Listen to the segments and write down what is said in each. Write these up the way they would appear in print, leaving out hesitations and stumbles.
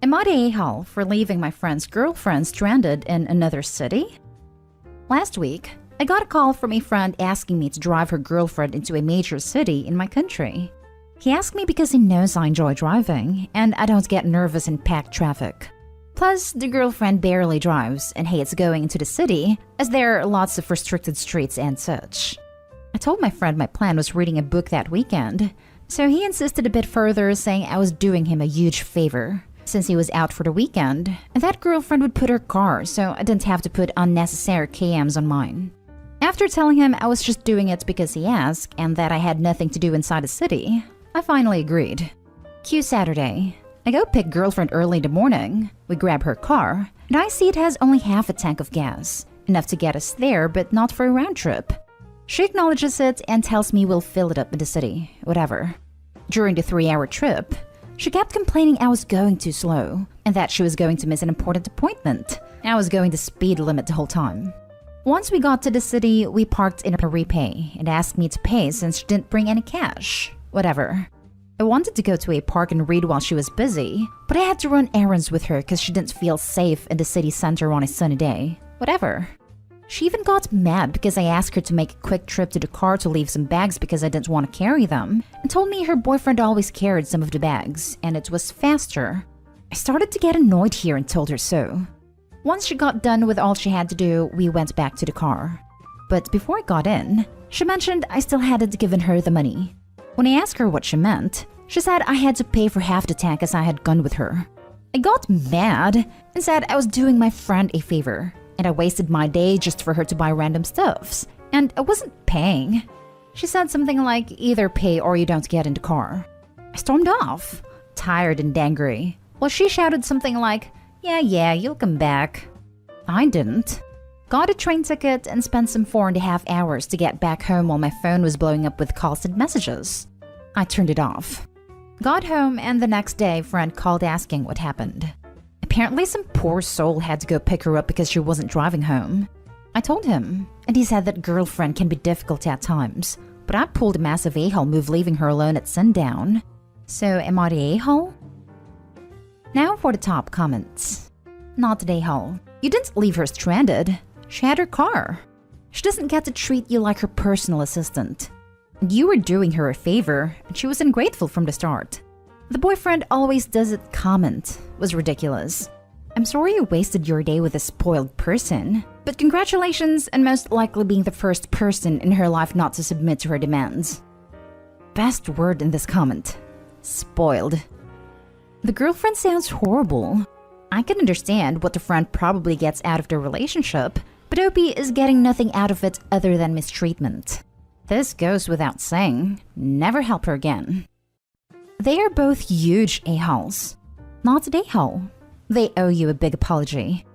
Am I the a-hole for leaving my friend's girlfriend stranded in another city? Last week, I got a call from a friend asking me to drive her girlfriend into a major city in my country. He asked me because he knows I enjoy driving and I don't get nervous in packed traffic. Plus, the girlfriend barely drives and hates going into the city as there are lots of restricted streets and such. I told my friend my plan was reading a book that weekend, so he insisted a bit further, saying I was doing him a huge favor since he was out for the weekend, and that girlfriend would put her car so I didn't have to put unnecessary KMs on mine. After telling him I was just doing it because he asked and that I had nothing to do inside the city, I finally agreed. Cue Saturday. I go pick girlfriend early in the morning. We grab her car, and I see it has only half a tank of gas, enough to get us there but not for a round trip. She acknowledges it and tells me we'll fill it up in the city, whatever. During the 3-hour trip, she kept complaining I was going too slow and that she was going to miss an important appointment. I was going the speed limit the whole time. Once we got to the city, we parked in a repay and asked me to pay since she didn't bring any cash. Whatever. I wanted to go to a park and read while she was busy, but I had to run errands with her because she didn't feel safe in the city center on a sunny day. Whatever. She even got mad because I asked her to make a quick trip to the car to leave some bags because I didn't want to carry them, and told me her boyfriend always carried some of the bags, and it was faster. I started to get annoyed here and told her so. Once she got done with all she had to do, we went back to the car. But before I got in, she mentioned I still hadn't given her the money. When I asked her what she meant, she said I had to pay for half the tank as I had gone with her. I got mad and said I was doing my friend a favor, and I wasted my day just for her to buy random stuffs, and I wasn't paying. She said something like, either pay or you don't get in the car. I stormed off, tired and angry, while she shouted something like, yeah, you'll come back. I didn't. Got a train ticket and spent some 4.5 hours to get back home while my phone was blowing up with calls and messages. I turned it off. Got home and the next day, a friend called asking what happened. Apparently some poor soul had to go pick her up because she wasn't driving home. I told him, and he said that girlfriend can be difficult at times, but I pulled a massive a-hole move leaving her alone at sundown. So am I the a-hole? Now for the top comments. Not the a-hole. You didn't leave her stranded. She had her car. She doesn't get to treat you like her personal assistant. And you were doing her a favor, and she was ungrateful from the start. The boyfriend always does it comment was ridiculous. I'm sorry you wasted your day with a spoiled person, but congratulations on most likely being the first person in her life not to submit to her demands. Best word in this comment. Spoiled. The girlfriend sounds horrible. I can understand what the friend probably gets out of the relationship, but OP is getting nothing out of it other than mistreatment. This goes without saying. Never help her again. They are both huge a-holes. Not an a-hole. They owe you a big apology.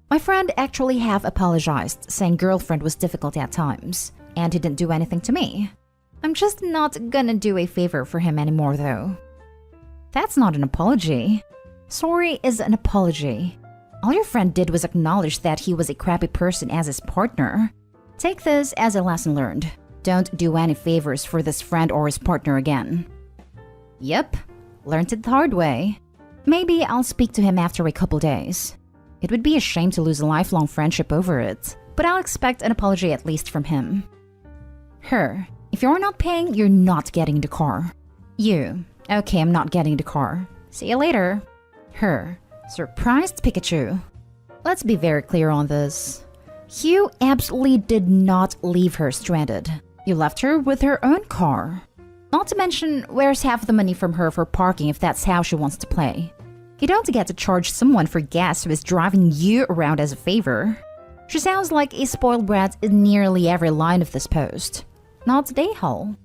My friend actually have apologized, saying girlfriend was difficult at times, and he didn't do anything to me. I'm just not gonna do a favor for him anymore though. That's not an apology. Sorry is an apology. All your friend did was acknowledge that he was a crappy person as his partner. Take this as a lesson learned. Don't do any favors for this friend or his partner again. Yep, learned it the hard way. Maybe I'll speak to him after a couple days. It would be a shame to lose a lifelong friendship over it, but I'll expect an apology at least from him. Her, if you're not paying, you're not getting the car. You, okay, I'm not getting the car. See you later. Her, surprised Pikachu. Let's be very clear on this. You absolutely did not leave her stranded. You left her with her own car. Not to mention, where's half the money from her for parking if that's how she wants to play? You don't get to charge someone for gas who is driving you around as a favor. She sounds like a spoiled brat in nearly every line of this post. Not the a-hole.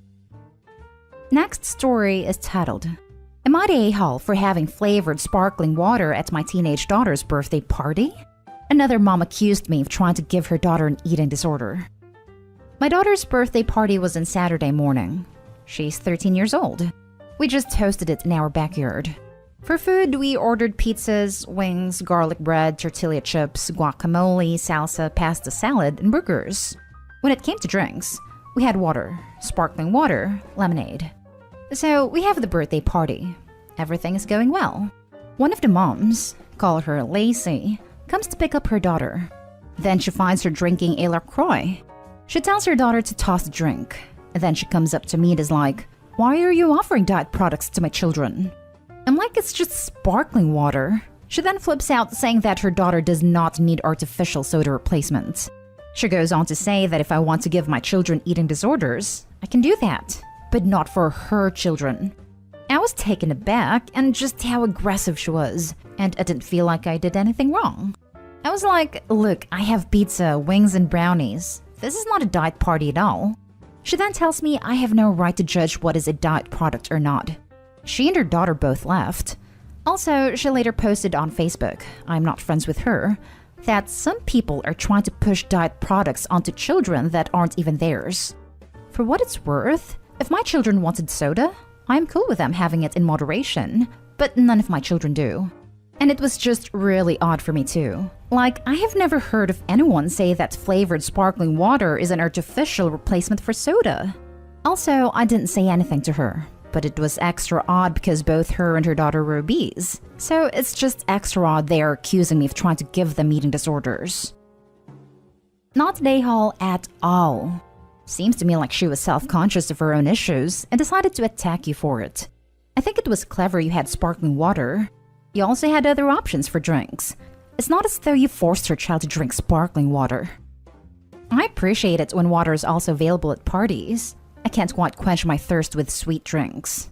Next story is titled, Am I the a-hole for having flavored sparkling water at my teenage daughter's birthday party? Another mom accused me of trying to give her daughter an eating disorder. My daughter's birthday party was on Saturday morning. She's 13 years old. We just hosted it in our backyard. For food, we ordered pizzas, wings, garlic bread, tortilla chips, guacamole, salsa, pasta salad, and burgers. When it came to drinks, we had water, sparkling water, lemonade. So we have the birthday party. Everything is going well. One of the moms, call her Lacey, comes to pick up her daughter. Then she finds her drinking a LaCroix. She tells her daughter to toss the drink. And then she comes up to me and is like, "Why are you offering diet products to my children?" I'm like, "It's just sparkling water." She then flips out saying that her daughter does not need artificial soda replacement. She goes on to say that if I want to give my children eating disorders, I can do that, but not for her children. I was taken aback and just how aggressive she was, and I didn't feel like I did anything wrong. I was like, "Look, I have pizza, wings, and brownies. This is not a diet party at all." She then tells me I have no right to judge what is a diet product or not. She and her daughter both left. Also, she later posted on Facebook, I'm not friends with her, that some people are trying to push diet products onto children that aren't even theirs. For what it's worth, if my children wanted soda, I'm cool with them having it in moderation, but none of my children do. And it was just really odd for me too. Like, I have never heard of anyone say that flavored sparkling water is an artificial replacement for soda. Also, I didn't say anything to her, but it was extra odd because both her and her daughter were obese. So it's just extra odd they are accusing me of trying to give them eating disorders. Not a-hole at all. Seems to me like she was self-conscious of her own issues and decided to attack you for it. I think it was clever you had sparkling water. You also had other options for drinks. It's not as though you forced her child to drink sparkling water. I appreciate it when water is also available at parties. I can't quite quench my thirst with sweet drinks.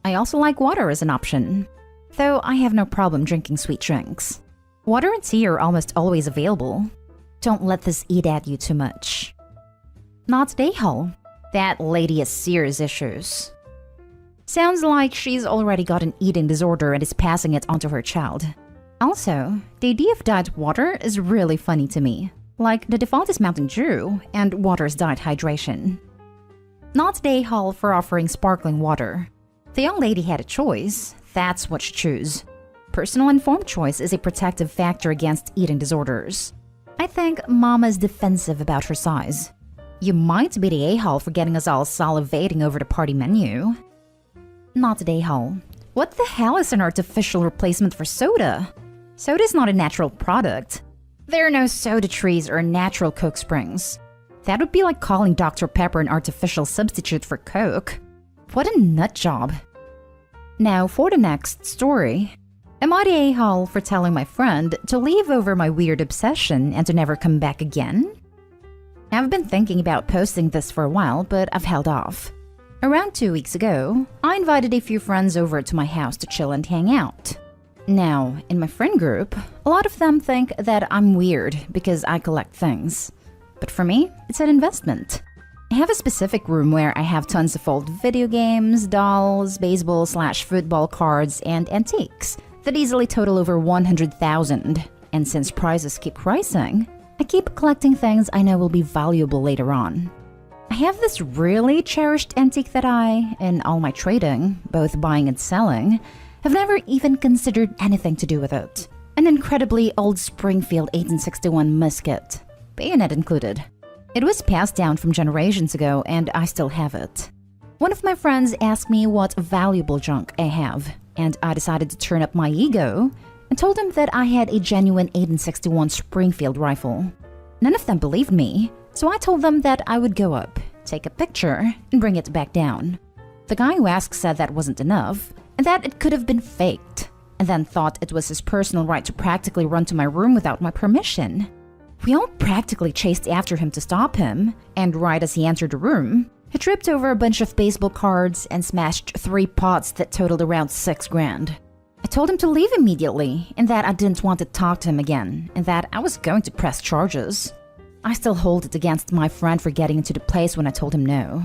I also like water as an option, though I have no problem drinking sweet drinks. Water and tea are almost always available. Don't let this eat at you too much. Not a-hole. That lady has serious issues. Sounds like she's already got an eating disorder and is passing it onto her child. Also, the idea of diet water is really funny to me. Like, the default is Mountain Dew, and water is diet hydration. Not a-hole for offering sparkling water. The young lady had a choice, that's what she chose. Personal informed choice is a protective factor against eating disorders. I think Mama's defensive about her size. You might be the a-hole for getting us all salivating over the party menu. Not a-hole. What the hell is an artificial replacement for soda? Soda is not a natural product. There are no soda trees or natural Coke springs. That would be like calling Dr. Pepper an artificial substitute for Coke. What a nut job. Now for the next story. Am I the a-hole for telling my friend to leave over my weird obsession and to never come back again? I've been thinking about posting this for a while, but I've held off. Around 2 weeks ago, I invited a few friends over to my house to chill and hang out. Now, in my friend group, a lot of them think that I'm weird because I collect things. But for me, it's an investment. I have a specific room where I have tons of old video games, dolls, baseball/football cards, and antiques that easily total over 100,000. And since prices keep rising, I keep collecting things I know will be valuable later on. I have this really cherished antique that I, in all my trading, both buying and selling, have never even considered anything to do with it. An incredibly old Springfield 1861 musket, bayonet included. It was passed down from generations ago and I still have it. One of my friends asked me what valuable junk I have, and I decided to turn up my ego and told him that I had a genuine 1861 Springfield rifle. None of them believed me, so I told them that I would go up, take a picture, and bring it back down. The guy who asked said that wasn't enough, and that it could have been faked, and then thought it was his personal right to practically run to my room without my permission. We all practically chased after him to stop him, and right as he entered the room, he tripped over a bunch of baseball cards and smashed 3 pots that totaled around $6,000. I told him to leave immediately, and that I didn't want to talk to him again, and that I was going to press charges. I still hold it against my friend for getting into the place when I told him no.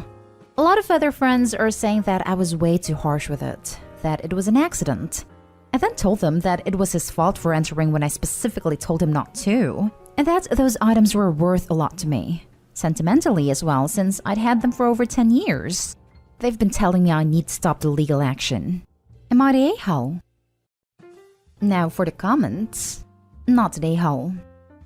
A lot of other friends are saying that I was way too harsh with it, that it was an accident. I then told them that it was his fault for entering when I specifically told him not to, and that those items were worth a lot to me. Sentimentally as well, since I'd had them for over 10 years. They've been telling me I need to stop the legal action. Am I the a-hole? Now for the comments. Not the a-hole.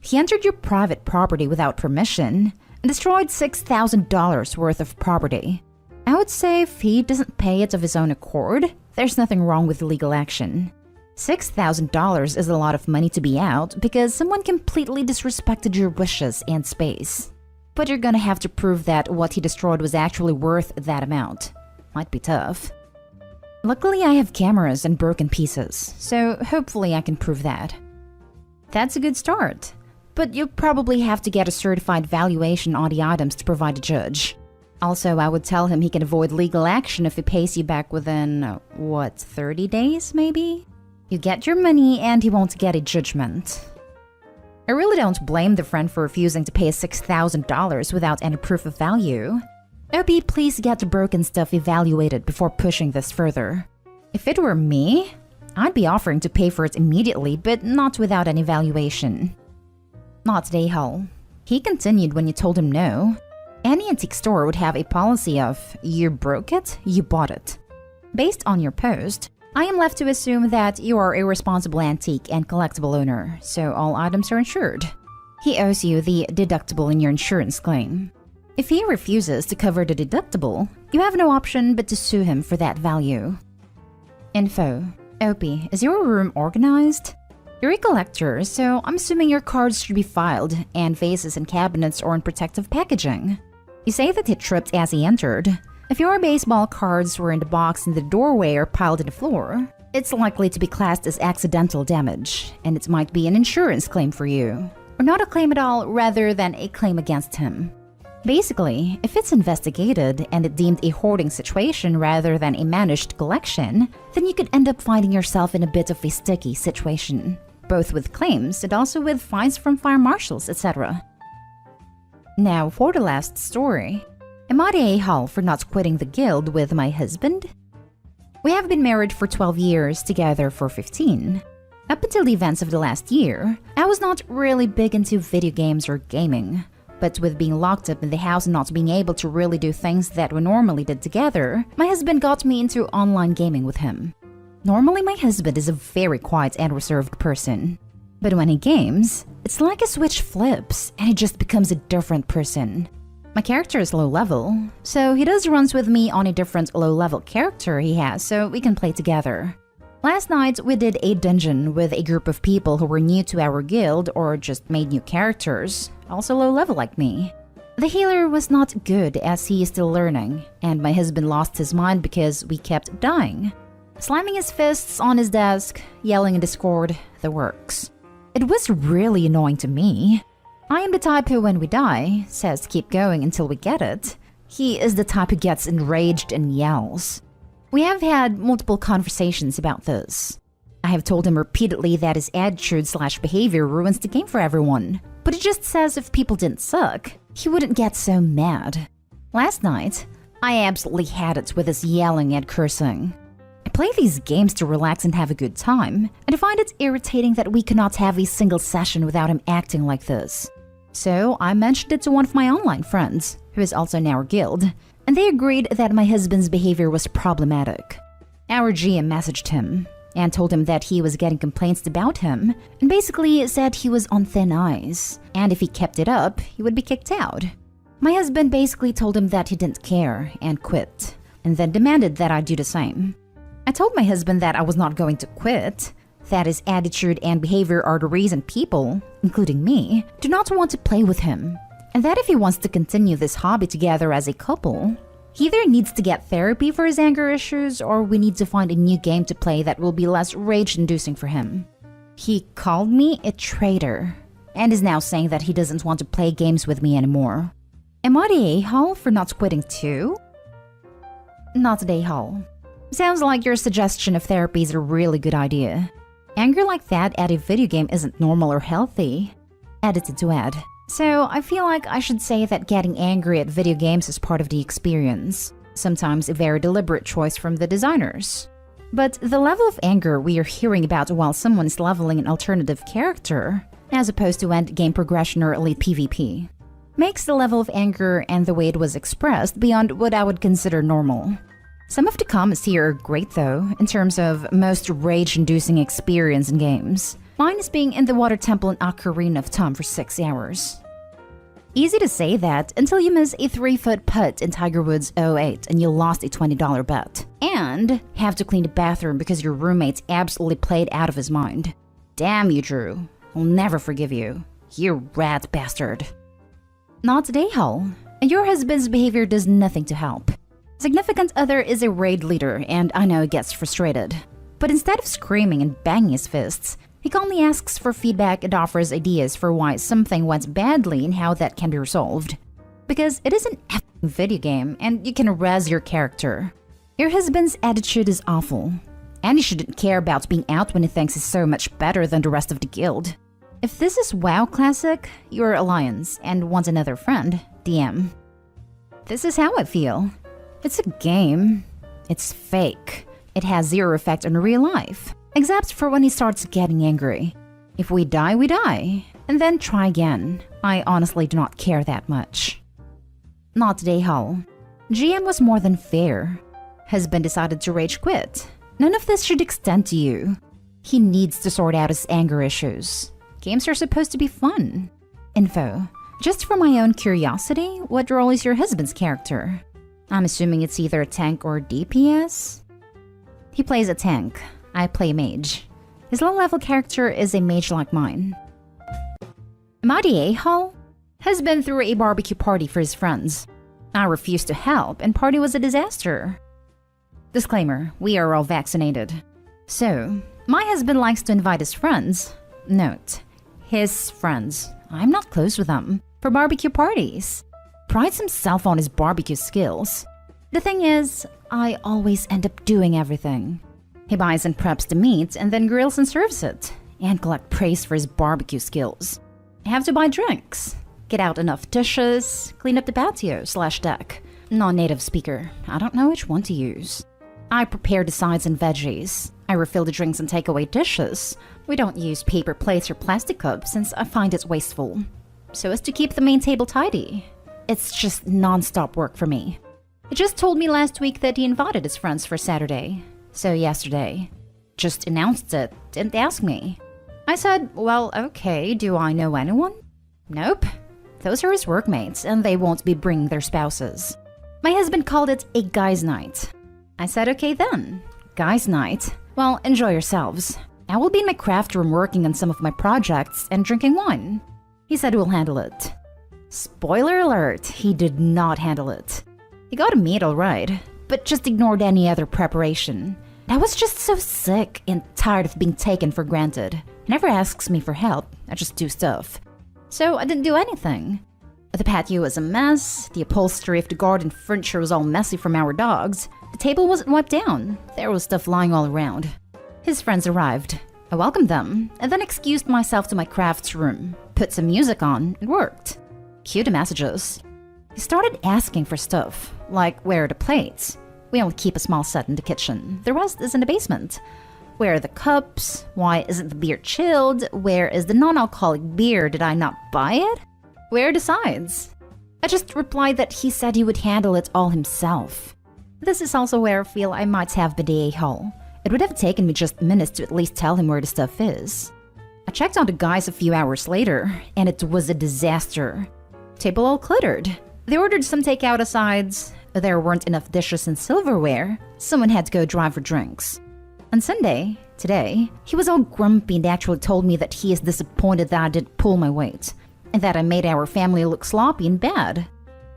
He entered your private property without permission and destroyed $6,000 worth of property. I would say if he doesn't pay it of his own accord, there's nothing wrong with legal action. $6,000 is a lot of money to be out because someone completely disrespected your wishes and space. But you're gonna have to prove that what he destroyed was actually worth that amount. Might be tough. Luckily, I have cameras and broken pieces, so hopefully I can prove that. That's a good start. But you'll probably have to get a certified valuation on the items to provide a judge. Also, I would tell him he can avoid legal action if he pays you back within, 30 days maybe? You get your money and he won't get a judgment. I really don't blame the friend for refusing to pay $6,000 without any proof of value. Opie, please get the broken stuff evaluated before pushing this further. If it were me, I'd be offering to pay for it immediately, but not without an evaluation. Not Dayhall. He continued when you told him no. Any antique store would have a policy of, you broke it, you bought it. Based on your post, I am left to assume that you are a responsible antique and collectible owner, so all items are insured. He owes you the deductible in your insurance claim. If he refuses to cover the deductible, you have no option but to sue him for that value. Info. Opie, is your room organized? You're a collector, so I'm assuming your cards should be filed, and vases and cabinets are in protective packaging. You say that he tripped as he entered. If your baseball cards were in the box in the doorway or piled on the floor, it's likely to be classed as accidental damage, and it might be an insurance claim for you. Or not a claim at all, rather than a claim against him. Basically, if it's investigated and it deemed a hoarding situation rather than a managed collection, then you could end up finding yourself in a bit of a sticky situation, both with claims and also with fines from fire marshals, etc. Now, for the last story. Am I the a-hole for not quitting the guild with my husband? We have been married for 12 years, together for 15. Up until the events of the last year, I was not really big into video games or gaming. But with being locked up in the house and not being able to really do things that we normally did together, my husband got me into online gaming with him. Normally, my husband is a very quiet and reserved person. But when he games, it's like a switch flips and he just becomes a different person. My character is low level, so he does runs with me on a different low level character he has so we can play together. Last night, we did a dungeon with a group of people who were new to our guild or just made new characters, also low level like me. The healer was not good as he is still learning, and my husband lost his mind because we kept dying. Slamming his fists on his desk, yelling in Discord, the works. It was really annoying to me. I am the type who, when we die, says keep going until we get it. He is the type who gets enraged and yells. We have had multiple conversations about this. I have told him repeatedly that his attitude/behavior ruins the game for everyone, but he just says if people didn't suck, he wouldn't get so mad. Last night, I absolutely had it with his yelling and cursing. I play these games to relax and have a good time, and I find it irritating that we cannot have a single session without him acting like this. So I mentioned it to one of my online friends, who is also in our guild, and they agreed that my husband's behavior was problematic. Our GM messaged him and told him that he was getting complaints about him and basically said he was on thin ice, and if he kept it up, he would be kicked out. My husband basically told him that he didn't care and quit, and then demanded that I do the same. I told my husband that I was not going to quit, that his attitude and behavior are the reason people, including me, do not want to play with him, and that if he wants to continue this hobby together as a couple, he either needs to get therapy for his anger issues or we need to find a new game to play that will be less rage-inducing for him. He called me a traitor and is now saying that he doesn't want to play games with me anymore. Am I the a-hole for not quitting too? Not the a-hole. Sounds like your suggestion of therapy is a really good idea. Anger like that at a video game isn't normal or healthy. Edited to add. So I feel like I should say that getting angry at video games is part of the experience. Sometimes a very deliberate choice from the designers. But the level of anger we are hearing about while someone's leveling an alternative character, as opposed to end game progression or elite PvP, makes the level of anger and the way it was expressed beyond what I would consider normal. Some of the comments here are great though, in terms of most rage-inducing experience in games. Mine is being in the water temple in Ocarina of Time for 6 hours. Easy to say that until you miss a 3-foot putt in Tiger Woods' '08 and you lost a $20 bet. And have to clean the bathroom because your roommate absolutely played out of his mind. Damn you, Drew. I'll never forgive you. You rat bastard. Not today, Hull. Your husband's behavior does nothing to help. Significant other is a raid leader, and I know he gets frustrated. But instead of screaming and banging his fists, he calmly asks for feedback and offers ideas for why something went badly and how that can be resolved. Because it is an effing video game, and you can razz your character. Your husband's attitude is awful, and he shouldn't care about being out when he thinks he's so much better than the rest of the guild. If this is WoW Classic, you're Alliance and want another friend, DM. This is how I feel. It's a game. It's fake. It has zero effect on real life, except for when he starts getting angry. If we die, we die, and then try again. I honestly do not care that much. Not today, Hull. GM was more than fair. Husband decided to rage quit. None of this should extend to you. He needs to sort out his anger issues. Games are supposed to be fun. Info. Just for my own curiosity, what role is your husband's character? I'm assuming it's either a tank or DPS? He plays a tank. I play mage. His low-level character is a mage like mine. Amadi A-Hull has been through a barbecue party for his friends. I refused to help, and party was a disaster. Disclaimer, we are all vaccinated. So, my husband likes to invite his friends. Note, his friends. I'm not close with them. For barbecue parties. Prides himself on his barbecue skills. The thing is, I always end up doing everything. He buys and preps the meat and then grills and serves it. And collect praise for his barbecue skills. I have to buy drinks. Get out enough dishes. Clean up the patio/deck. Non-native speaker. I don't know which one to use. I prepare the sides and veggies. I refill the drinks and take away dishes. We don't use paper plates or plastic cups since I find it wasteful. So as to keep the main table tidy. It's just non-stop work for me. He just told me last week that he invited his friends for Saturday. So yesterday. Just announced it, didn't ask me. I said, well, okay, do I know anyone? Nope. Those are his workmates and they won't be bringing their spouses. My husband called it a guys' night. I said, okay then. Guys' night. Well, enjoy yourselves. I will be in my craft room working on some of my projects and drinking wine. He said we'll handle it. Spoiler alert, he did not handle it. He got a meat alright, but just ignored any other preparation. I was just so sick and tired of being taken for granted. He never asks me for help, I just do stuff. So I didn't do anything. The patio was a mess, the upholstery of the garden furniture was all messy from our dogs, the table wasn't wiped down, there was stuff lying all around. His friends arrived. I welcomed them, and then excused myself to my crafts room, put some music on, and worked. Cue the messages. He started asking for stuff, like where are the plates? We only keep a small set in the kitchen, the rest is in the basement. Where are the cups? Why isn't the beer chilled? Where is the non-alcoholic beer? Did I not buy it? Where are the sides? I just replied that he said he would handle it all himself. This is also where I feel I might have been a-hole. It would have taken me just minutes to at least tell him where the stuff is. I checked on the guys a few hours later, and it was a disaster. Table all cluttered. They ordered some takeout asides. There weren't enough dishes and silverware. Someone had to go drive for drinks. On Sunday, today, he was all grumpy and actually told me that he is disappointed that I didn't pull my weight, and that I made our family look sloppy and bad.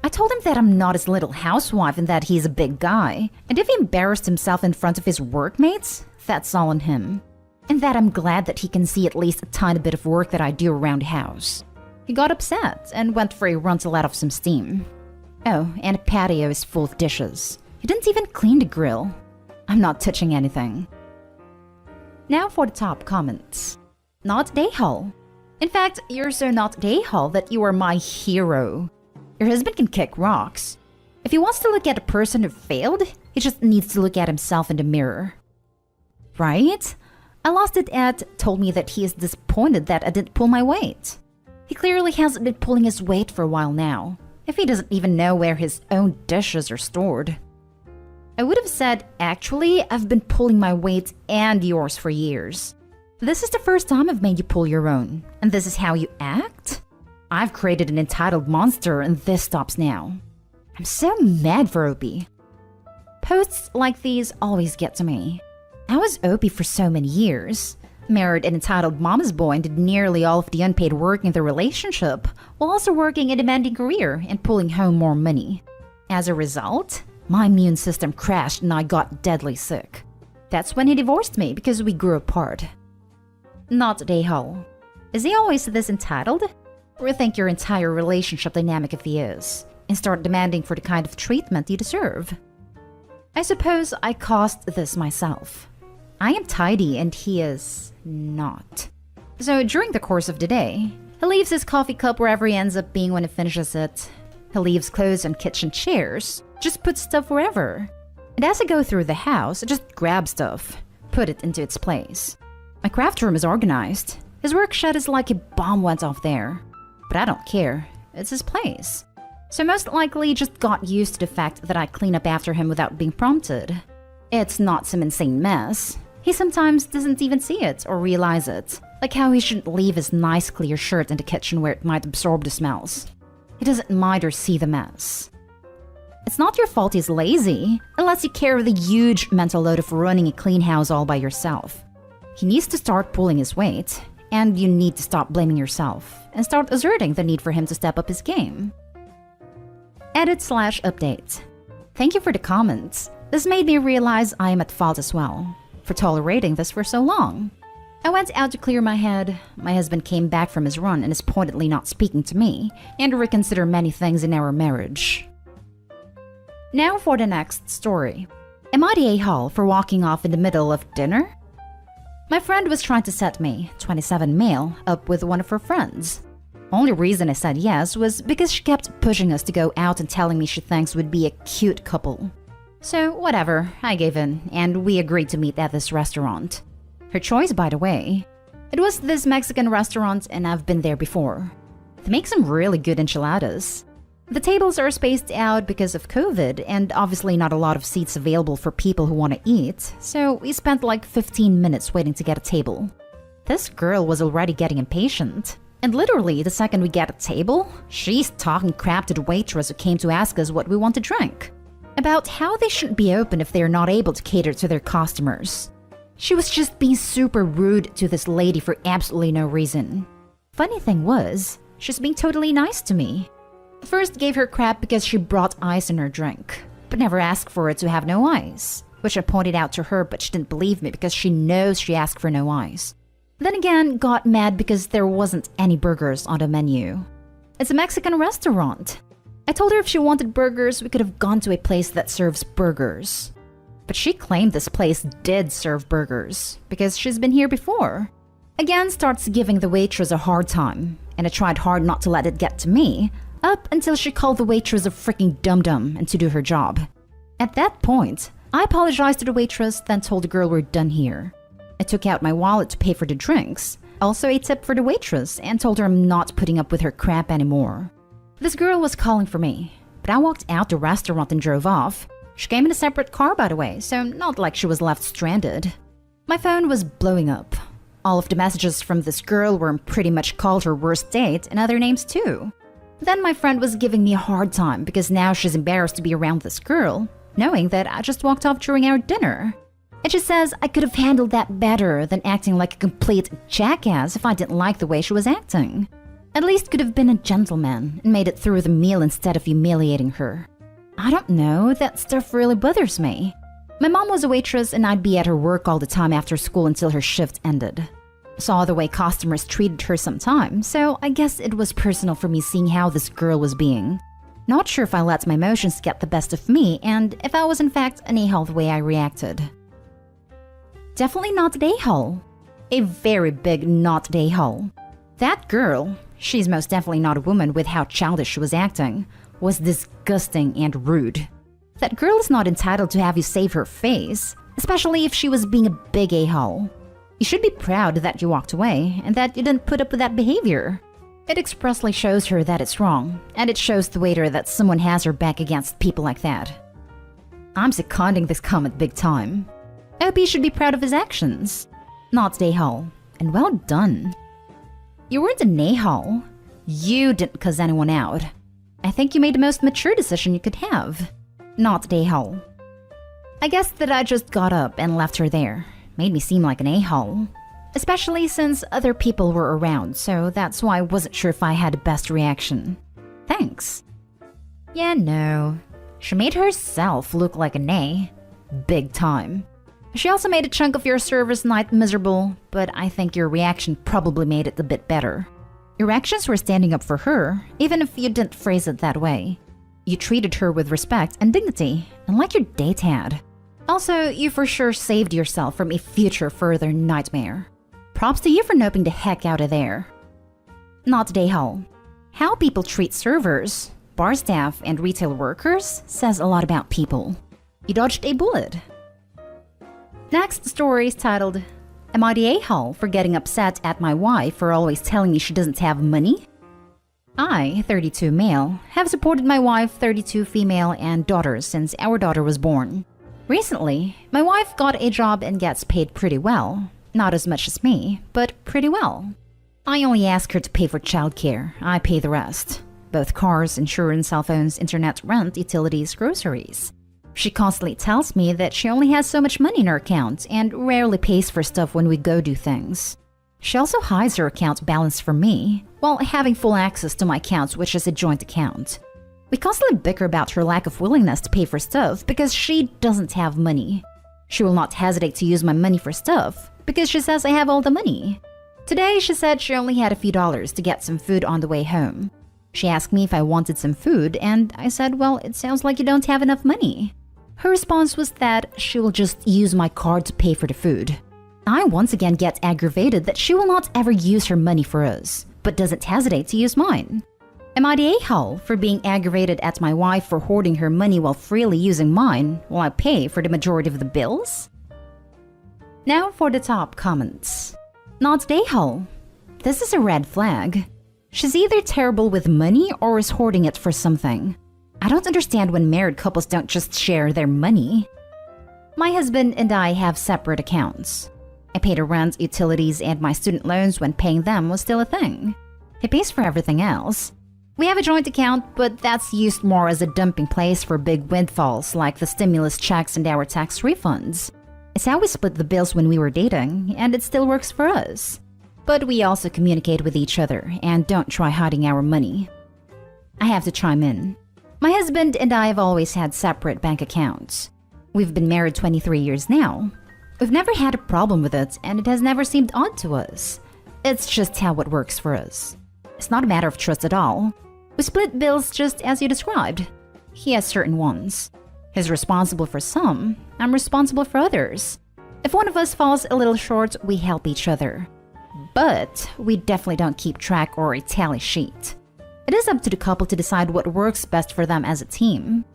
I told him that I'm not his little housewife and that he's a big guy, and if he embarrassed himself in front of his workmates, that's all on him. And that I'm glad that he can see at least a tiny bit of work that I do around the house. He got upset and went for a run to let off some steam. Oh, and the patio is full of dishes. He didn't even clean the grill. I'm not touching anything. Now for the top comments. Not Dayhull. In fact, you're so not Dayhull that you are my hero. Your husband can kick rocks. If he wants to look at a person who failed, he just needs to look at himself in the mirror. Right? I lost it at told me that he is disappointed that I didn't pull my weight. He clearly hasn't been pulling his weight for a while now, if he doesn't even know where his own dishes are stored. I would have said, actually, I've been pulling my weight and yours for years. This is the first time I've made you pull your own, and this is how you act? I've created an entitled monster and this stops now. I'm so mad for Opie. Posts like these always get to me. I was Opie for so many years. Married an entitled mama's boy and did nearly all of the unpaid work in the relationship, while also working a demanding career and pulling home more money. As a result, my immune system crashed and I got deadly sick. That's when he divorced me because we grew apart. Not a-hole. Is he always this entitled? Rethink your entire relationship dynamic if he is, and start demanding for the kind of treatment you deserve. I suppose I caused this myself. I am tidy and he is not. So during the course of the day, he leaves his coffee cup wherever he ends up being when he finishes it. He leaves clothes on kitchen chairs, just puts stuff wherever. And as I go through the house, I just grab stuff, put it into its place. My craft room is organized. His work shed is like a bomb went off there. But I don't care. It's his place. So most likely just got used to the fact that I clean up after him without being prompted. It's not some insane mess. He sometimes doesn't even see it or realize it. Like how he shouldn't leave his nice clear shirt in the kitchen where it might absorb the smells. He doesn't mind or see the mess. It's not your fault he's lazy, unless you carry the huge mental load of running a clean house all by yourself. He needs to start pulling his weight, and you need to stop blaming yourself and start asserting the need for him to step up his game. Edit/update. Thank you for the comments. This made me realize I am at fault as well, for tolerating this for so long. I went out to clear my head. My husband came back from his run and is pointedly not speaking to me, and to reconsider many things in our marriage. Now for the next story. Am I the a-hole for walking off in the middle of dinner? My friend was trying to set me, 27 male, up with one of her friends. Only reason I said yes was because she kept pushing us to go out and telling me she thinks we'd be a cute couple. So whatever, I gave in, and we agreed to meet at this restaurant. Her choice, by the way. It was this Mexican restaurant and I've been there before. They make some really good enchiladas. The tables are spaced out because of COVID and obviously not a lot of seats available for people who want to eat, so we spent like 15 minutes waiting to get a table. This girl was already getting impatient. And literally, the second we get a table, she's talking crap to the waitress who came to ask us what we want to drink. About how they shouldn't be open if they're not able to cater to their customers. She was just being super rude to this lady for absolutely no reason. Funny thing was, she's being totally nice to me. First gave her crap because she brought ice in her drink, but never asked for it to have no ice, which I pointed out to her but she didn't believe me because she knows she asked for no ice. Then again, got mad because there wasn't any burgers on the menu. It's a Mexican restaurant. I told her if she wanted burgers, we could have gone to a place that serves burgers. But she claimed this place did serve burgers, because she's been here before. Again, starts giving the waitress a hard time, and I tried hard not to let it get to me, up until she called the waitress a freaking dum-dum and to do her job. At that point, I apologized to the waitress, then told the girl we're done here. I took out my wallet to pay for the drinks, also a tip for the waitress, and told her I'm not putting up with her crap anymore. This girl was calling for me, but I walked out the restaurant and drove off. She came in a separate car, by the way, so not like she was left stranded. My phone was blowing up. All of the messages from this girl were pretty much called her worst date and other names too. Then my friend was giving me a hard time because now she's embarrassed to be around this girl, knowing that I just walked off during our dinner. And she says I could have handled that better than acting like a complete jackass if I didn't like the way she was acting. At least could have been a gentleman and made it through the meal instead of humiliating her. I don't know, that stuff really bothers me. My mom was a waitress and I'd be at her work all the time after school until her shift ended. Saw the way customers treated her sometimes, so I guess it was personal for me seeing how this girl was being. Not sure if I let my emotions get the best of me and if I was in fact an a-hole the way I reacted. Definitely not an a-hole. A very big not an a-hole. That girl, she's most definitely not a woman with how childish she was acting, was disgusting and rude. That girl is not entitled to have you save her face, especially if she was being a big a-hole. You should be proud that you walked away and that you didn't put up with that behavior. It expressly shows her that it's wrong, and it shows the waiter that someone has her back against people like that. I'm seconding this comment big time. Opie should be proud of his actions. Not an a-hole, and well done. You weren't an a-hole. You didn't cuss anyone out. I think you made the most mature decision you could have. Not the a-hole. I guess that I just got up and left her there. Made me seem like an a-hole. Especially since other people were around, so that's why I wasn't sure if I had the best reaction. Thanks. Yeah, no. She made herself look like an A. Big time. She also made a chunk of your service night miserable, but I think your reaction probably made it a bit better. Your actions were standing up for her, even if you didn't phrase it that way. You treated her with respect and dignity, unlike your date had. Also, you for sure saved yourself from a future further nightmare. Props to you for noping the heck out of there. Not the a-hole. How people treat servers, bar staff, and retail workers says a lot about people. You dodged a bullet. Next story is titled, Am I the a-hole for getting upset at my wife for always telling me she doesn't have money? I, 32 male, have supported my wife, 32 female, and daughters since our daughter was born. Recently, my wife got a job and gets paid pretty well. Not as much as me, but pretty well. I only ask her to pay for childcare. I pay the rest. Both cars, insurance, cell phones, internet, rent, utilities, groceries. She constantly tells me that she only has so much money in her account and rarely pays for stuff when we go do things. She also hides her account balance from me, while having full access to my account, which is a joint account. We constantly bicker about her lack of willingness to pay for stuff because she doesn't have money. She will not hesitate to use my money for stuff because she says I have all the money. Today, she said she only had a few dollars to get some food on the way home. She asked me if I wanted some food, and I said, well, it sounds like you don't have enough money. Her response was that she will just use my card to pay for the food. I once again get aggravated that she will not ever use her money for us, but doesn't hesitate to use mine. Am I the a-hole for being aggravated at my wife for hoarding her money while freely using mine while I pay for the majority of the bills? Now for the top comments. Not the a-hole. This is a red flag. She's either terrible with money or is hoarding it for something. I don't understand when married couples don't just share their money. My husband and I have separate accounts. I pay the rent, utilities, and my student loans when paying them was still a thing. He pays for everything else. We have a joint account, but that's used more as a dumping place for big windfalls like the stimulus checks and our tax refunds. It's how we split the bills when we were dating, and it still works for us. But we also communicate with each other and don't try hiding our money. I have to chime in. My husband and I have always had separate bank accounts. We've been married 23 years now. We've never had a problem with it, and it has never seemed odd to us. It's just how it works for us. It's not a matter of trust at all. We split bills just as you described. He has certain ones. He's responsible for some, I'm responsible for others. If one of us falls a little short, we help each other. But we definitely don't keep track or a tally sheet. It is up to the couple to decide what works best for them as a team.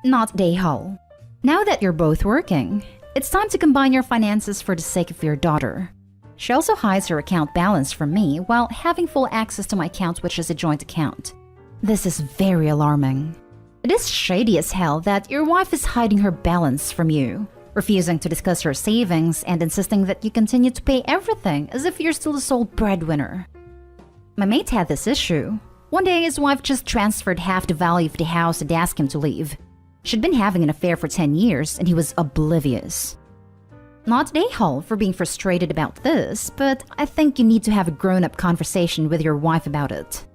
Not the a-hole. Now that you're both working, it's time to combine your finances for the sake of your daughter. She also hides her account balance from me while having full access to my account, which is a joint account. This is very alarming. It is shady as hell that your wife is hiding her balance from you, refusing to discuss her savings and insisting that you continue to pay everything as if you're still the sole breadwinner. My mate had this issue. One day his wife just transferred half the value of the house and asked him to leave. She'd been having an affair for 10 years and he was oblivious. Not the a-hole for being frustrated about this, but I think you need to have a grown-up conversation with your wife about it.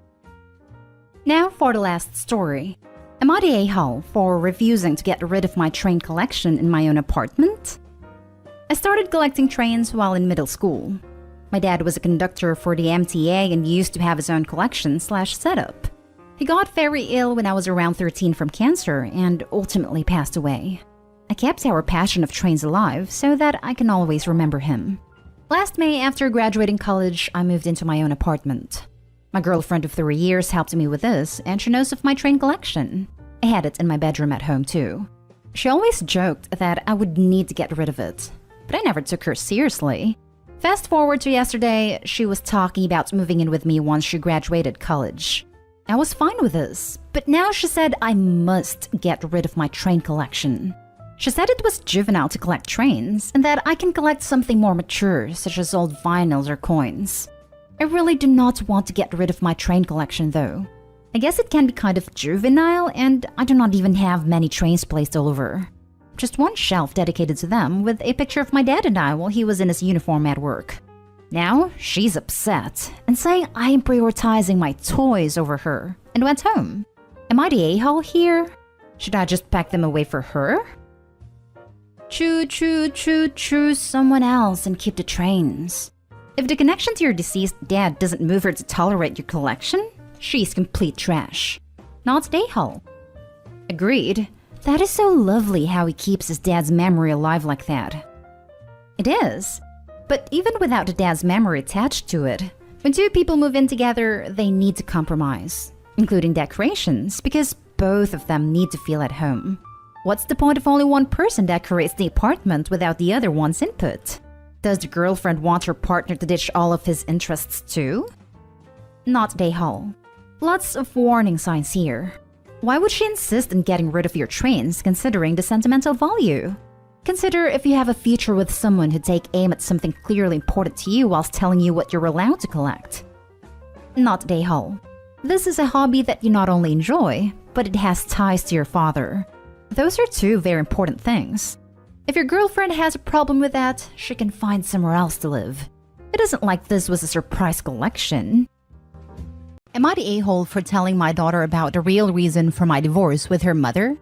Now for the last story. Am I the a-hole for refusing to get rid of my train collection in my own apartment? I started collecting trains while in middle school. My dad was a conductor for the MTA and used to have his own collection/setup. He got very ill when I was around 13 from cancer and ultimately passed away. I kept our passion of trains alive so that I can always remember him. Last May, after graduating college, I moved into my own apartment. My girlfriend of 3 years helped me with this, and she knows of my train collection. I had it in my bedroom at home too. She always joked that I would need to get rid of it, but I never took her seriously. Fast forward to yesterday, she was talking about moving in with me once she graduated college. I was fine with this, but now she said I must get rid of my train collection. She said it was juvenile to collect trains and that I can collect something more mature, such as old vinyls or coins. I really do not want to get rid of my train collection though. I guess it can be kind of juvenile, and I do not even have many trains placed all over. Just one shelf dedicated to them with a picture of my dad and I while he was in his uniform at work. Now, she's upset and saying I am prioritizing my toys over her and went home. Am I the a-hole here? Should I just pack them away for her? Choose someone else and keep the trains. If the connection to your deceased dad doesn't move her to tolerate your collection, she's complete trash. Not the a-hole. Agreed. That is so lovely how he keeps his dad's memory alive like that. It is. But even without the dad's memory attached to it, when two people move in together, they need to compromise, including decorations, because both of them need to feel at home. What's the point if only one person decorates the apartment without the other one's input? Does the girlfriend want her partner to ditch all of his interests too? Not the a-hole. Lots of warning signs here. Why would she insist on getting rid of your trains considering the sentimental value? Consider if you have a future with someone who take aim at something clearly important to you whilst telling you what you're allowed to collect. Not the a-hole. This is a hobby that you not only enjoy, but it has ties to your father. Those are two very important things. If your girlfriend has a problem with that, she can find somewhere else to live. It isn't like this was a surprise collection. Am I the a-hole for telling my daughter about the real reason for my divorce with her mother?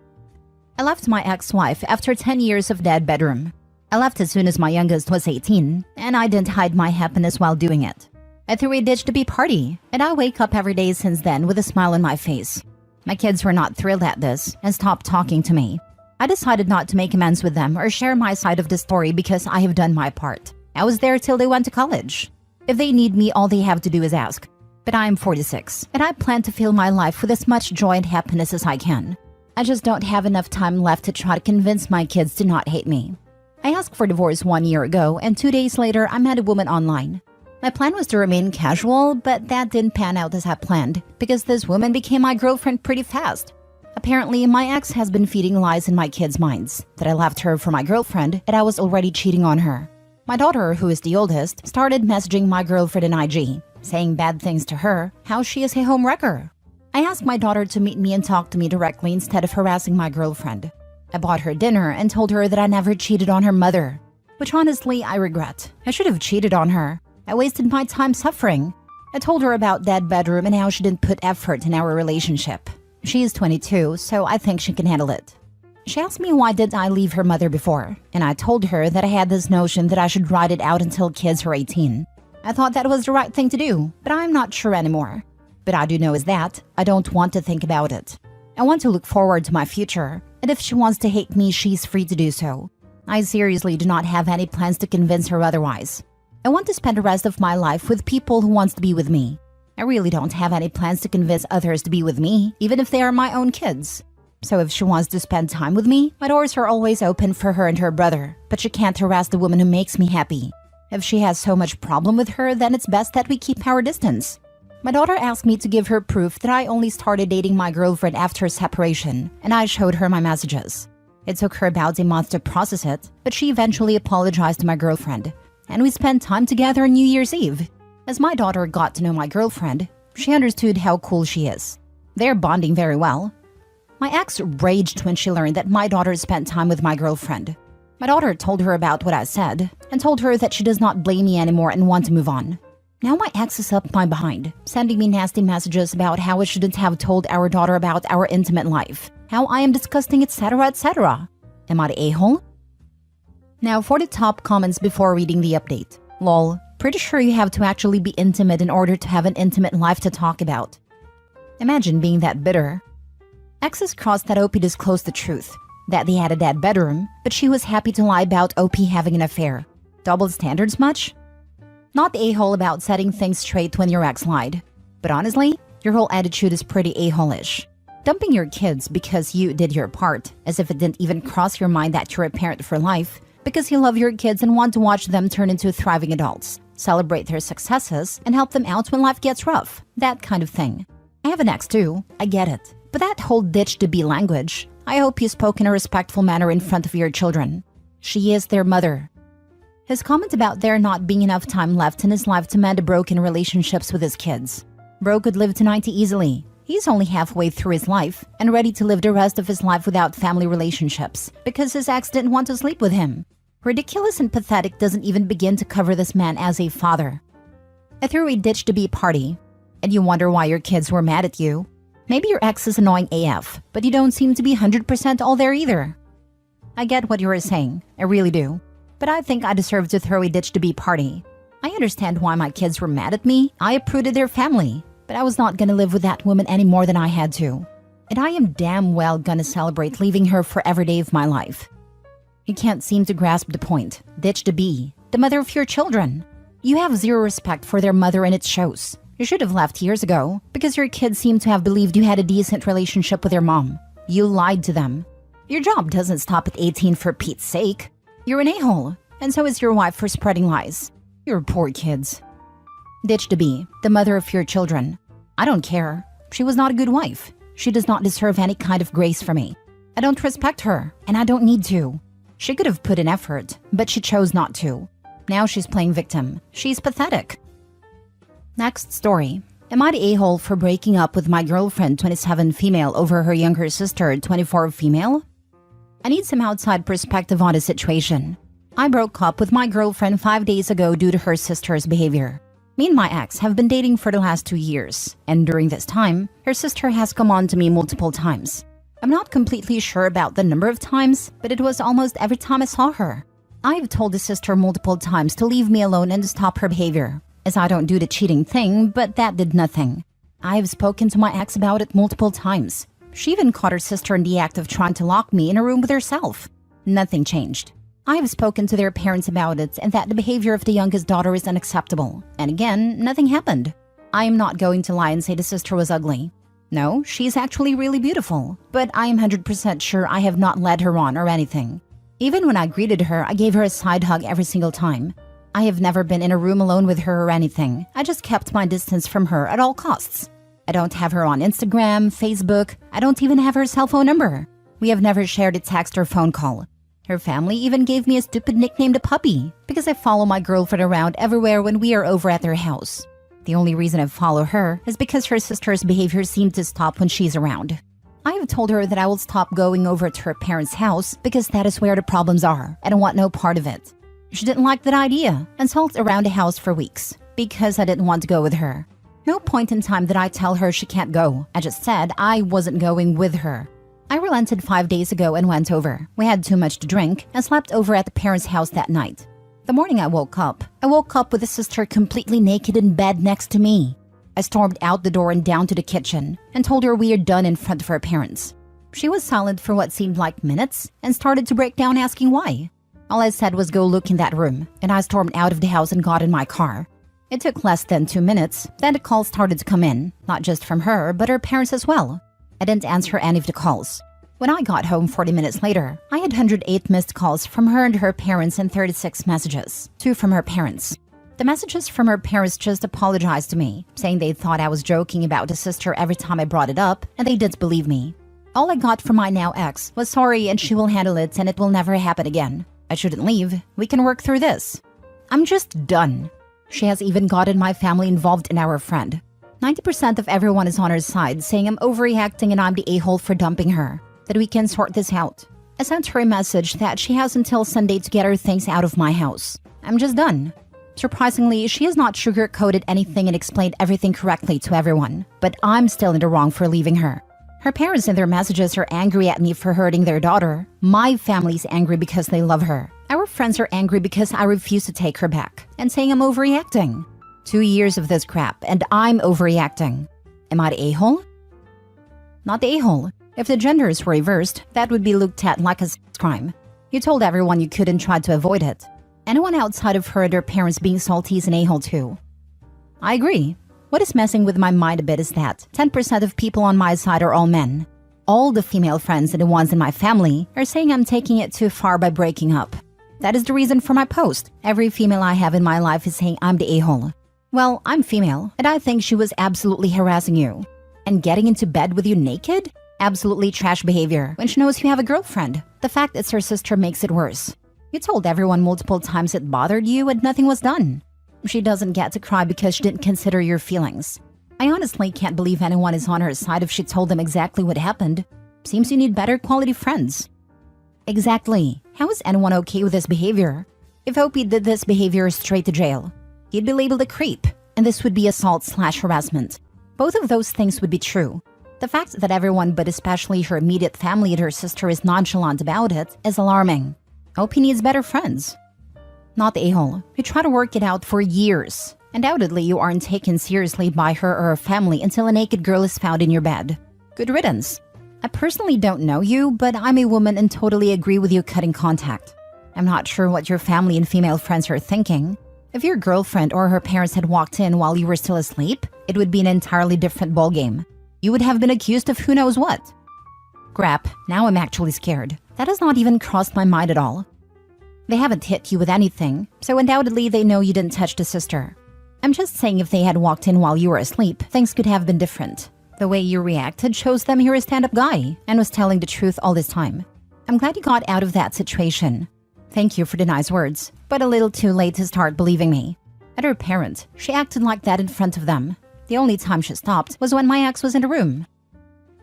I left my ex-wife after 10 years of dead bedroom. I left as soon as my youngest was 18, and I didn't hide my happiness while doing it. I threw a ditch to be party, and I wake up every day since then with a smile on my face. My kids were not thrilled at this and stopped talking to me. I decided not to make amends with them or share my side of the story because I have done my part. I was there till they went to college. If they need me, all they have to do is ask. But I am 46, and I plan to fill my life with as much joy and happiness as I can. I just don't have enough time left to try to convince my kids to not hate me. I asked for divorce 1 year ago, and 2 days later, I met a woman online. My plan was to remain casual, but that didn't pan out as I planned, because this woman became my girlfriend pretty fast. Apparently, my ex has been feeding lies in my kids' minds, that I left her for my girlfriend and I was already cheating on her. My daughter, who is the oldest, started messaging my girlfriend in IG, saying bad things to her, how she is a homewrecker. I asked my daughter to meet me and talk to me directly instead of harassing my girlfriend. I bought her dinner and told her that I never cheated on her mother, which honestly I regret. I should have cheated on her. I wasted my time suffering. I told her about dead bedroom and how she didn't put effort in our relationship. She is 22, so I think she can handle it. She asked me why did I leave her mother before, and I told her that I had this notion that I should ride it out until kids are 18. I thought that was the right thing to do, but I'm not sure anymore. But I do know is that I don't want to think about it. I want to look forward to my future, and if she wants to hate me, she's free to do so. I seriously do not have any plans to convince her otherwise. I want to spend the rest of my life with people who wants to be with me. I really don't have any plans to convince others to be with me, even if they are my own kids. So if she wants to spend time with me, my doors are always open for her and her brother, but she can't harass the woman who makes me happy. If she has so much problem with her, then it's best that we keep our distance. My daughter asked me to give her proof that I only started dating my girlfriend after separation, and I showed her my messages. It took her about a month to process it, but she eventually apologized to my girlfriend, and we spent time together on New Year's Eve. As my daughter got to know my girlfriend, she understood how cool she is. They're bonding very well. My ex raged when she learned that my daughter spent time with my girlfriend. My daughter told her about what I said and told her that she does not blame me anymore and want to move on. Now my ex is up my behind, sending me nasty messages about how I shouldn't have told our daughter about our intimate life, how I am disgusting, etc., etc. Am I the a-hole? Now for the top comments before reading the update. Lol, pretty sure you have to actually be intimate in order to have an intimate life to talk about. Imagine being that bitter. Exes crossed that OP disclosed the truth, that they had a dead bedroom, but she was happy to lie about OP having an affair. Double standards much? Not the a-hole about setting things straight when your ex lied. But honestly, your whole attitude is pretty a-hole-ish. Dumping your kids because you did your part, as if it didn't even cross your mind that you're a parent for life, because you love your kids and want to watch them turn into thriving adults, celebrate their successes, and help them out when life gets rough. That kind of thing. I have an ex too, I get it. But that whole ditch to be language, I hope you spoke in a respectful manner in front of your children. She is their mother. His comment about there not being enough time left in his life to mend broken relationships with his kids. Bro could live to 90 easily. He's only halfway through his life and ready to live the rest of his life without family relationships because his ex didn't want to sleep with him. Ridiculous and pathetic doesn't even begin to cover this man as a father. I threw a ditch to be party, and you wonder why your kids were mad at you. Maybe your ex is annoying AF, but you don't seem to be 100% all there either. I get what you were saying, I really do. But I think I deserve to throw a ditch to be party. I understand why my kids were mad at me. I uprooted their family, but I was not gonna live with that woman any more than I had to. And I am damn well gonna celebrate leaving her for every day of my life. You can't seem to grasp the point. Ditch the bee, the mother of your children. You have zero respect for their mother and it shows. You should have left years ago because your kids seem to have believed you had a decent relationship with your mom. You lied to them. Your job doesn't stop at 18 for Pete's sake. You're an a-hole, and so is your wife for spreading lies. You're poor kids. Ditch the bee, the mother of your children. I don't care. She was not a good wife. She does not deserve any kind of grace from me. I don't respect her, and I don't need to. She could have put in effort, but she chose not to. Now she's playing victim. She's pathetic. Next story. Am I the a-hole for breaking up with my girlfriend 27 female over her younger sister 24 female? I need some outside perspective on the situation. I broke up with my girlfriend 5 days ago due to her sister's behavior. Me and my ex have been dating for the last 2 years, and during this time, her sister has come on to me multiple times. I'm not completely sure about the number of times, but it was almost every time I saw her. I've told the sister multiple times to leave me alone and to stop her behavior, as I don't do the cheating thing, but that did nothing. I've spoken to my ex about it multiple times. She even caught her sister in the act of trying to lock me in a room with herself. Nothing changed. I have spoken to their parents about it and that the behavior of the youngest daughter is unacceptable. And again, nothing happened. I am not going to lie and say the sister was ugly. No, she's actually really beautiful, but I am 100% sure I have not led her on or anything. Even when I greeted her, I gave her a side hug every single time. I have never been in a room alone with her or anything. I just kept my distance from her at all costs. I don't have her on Instagram, Facebook. I don't even have her cell phone number. We have never shared a text or phone call. Her family even gave me a stupid nickname, the puppy, because I follow my girlfriend around everywhere when we are over at their house. The only reason I follow her is because her sister's behavior seemed to stop when she's around. I have told her that I will stop going over to her parents' house because that is where the problems are. I don't want no part of it. She didn't like that idea and sulked around the house for weeks because I didn't want to go with her. No point in time did I tell her she can't go. I just said I wasn't going with her. I relented 5 days ago and went over. We had too much to drink and slept over at the parents' house that night. The morning I woke up with the sister completely naked in bed next to me. I stormed out the door and down to the kitchen and told her we are done in front of her parents. She was silent for what seemed like minutes and started to break down asking why. All I said was go look in that room, and I stormed out of the house and got in my car. It took less than 2 minutes, then the calls started to come in, not just from her, but her parents as well. I didn't answer any of the calls. When I got home 40 minutes later, I had 108 missed calls from her and her parents and 36 messages, 2 from her parents. The messages from her parents just apologized to me, saying they thought I was joking about the sister every time I brought it up, and they didn't believe me. All I got from my now ex was sorry and she will handle it and it will never happen again. I shouldn't leave. We can work through this. I'm just done. She has even gotten my family involved in our friend. 90% of everyone is on her side, saying I'm overreacting and I'm the a-hole for dumping her, that we can sort this out. I sent her a message that she has until Sunday to get her things out of my house. I'm just done. Surprisingly, she has not sugar-coated anything and explained everything correctly to everyone, but I'm still in the wrong for leaving her. Her parents in their messages are angry at me for hurting their daughter. My family's angry because they love her. Our friends are angry because I refuse to take her back and saying I'm overreacting. 2 years of this crap and I'm overreacting. Am I the a-hole? Not the a-hole. If the genders were reversed, that would be looked at like a crime. You told everyone you could and tried to avoid it. Anyone outside of her and her parents being salty is an a-hole too. I agree. What is messing with my mind a bit is that 10% of people on my side are all men. All the female friends and the ones in my family are saying I'm taking it too far by breaking up. That is the reason for my post. Every female I have in my life is saying I'm the a-hole. Well, I'm female, and I think she was absolutely harassing you. And getting into bed with you naked? Absolutely trash behavior when she knows you have a girlfriend. The fact it's her sister makes it worse. You told everyone multiple times it bothered you and nothing was done. She doesn't get to cry because she didn't consider your feelings. I honestly can't believe anyone is on her side if she told them exactly what happened. Seems you need better quality friends. Exactly. How is anyone okay with this behavior? If Opie did this behavior straight to jail, he'd be labeled a creep, and this would be assault/harassment. Both of those things would be true. The fact that everyone, but especially her immediate family and her sister, is nonchalant about it is alarming. Opie needs better friends. Not the a-hole. You try to work it out for years. Undoubtedly, you aren't taken seriously by her or her family until a naked girl is found in your bed. Good riddance. I personally don't know you, but I'm a woman and totally agree with you cutting contact. I'm not sure what your family and female friends are thinking. If your girlfriend or her parents had walked in while you were still asleep, it would be an entirely different ballgame. You would have been accused of who knows what. Crap, now I'm actually scared. That has not even crossed my mind at all. They haven't hit you with anything, so undoubtedly they know you didn't touch the sister. I'm just saying if they had walked in while you were asleep, things could have been different. The way you reacted shows them you're a stand-up guy and was telling the truth all this time. I'm glad you got out of that situation. Thank you for the nice words, but a little too late to start believing me. At her parent, she acted like that in front of them. The only time she stopped was when my ex was in the room.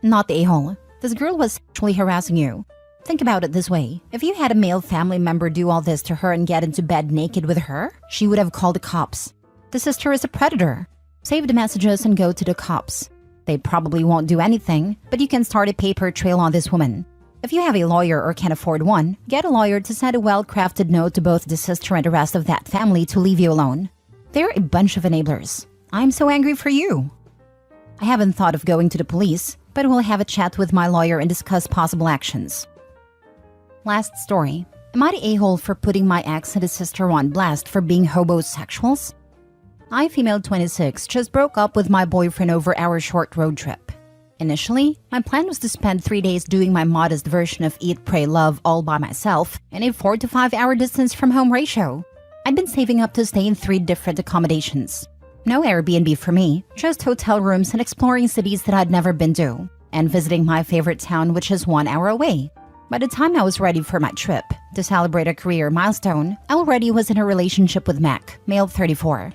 Not the a-hole. This girl was sexually harassing you. Think about it this way. If you had a male family member do all this to her and get into bed naked with her, she would have called the cops. The sister is a predator. Save the messages and go to the cops. They probably won't do anything, but you can start a paper trail on this woman. If you have a lawyer or can afford one, get a lawyer to send a well-crafted note to both the sister and the rest of that family to leave you alone. They're a bunch of enablers. I'm so angry for you. I haven't thought of going to the police, but we'll have a chat with my lawyer and discuss possible actions. Last story. Am I the a-hole for putting my ex and his sister on blast for being hobosexuals? I, female 26, just broke up with my boyfriend over our short road trip. Initially, my plan was to spend 3 days doing my modest version of Eat, Pray, Love all by myself in a 4 to 5 hour distance from home ratio. I'd been saving up to stay in 3 different accommodations. No Airbnb for me, just hotel rooms and exploring cities that I'd never been to, and visiting my favorite town, which is 1 hour away. By the time I was ready for my trip, to celebrate a career milestone, I already was in a relationship with Mac, male 34.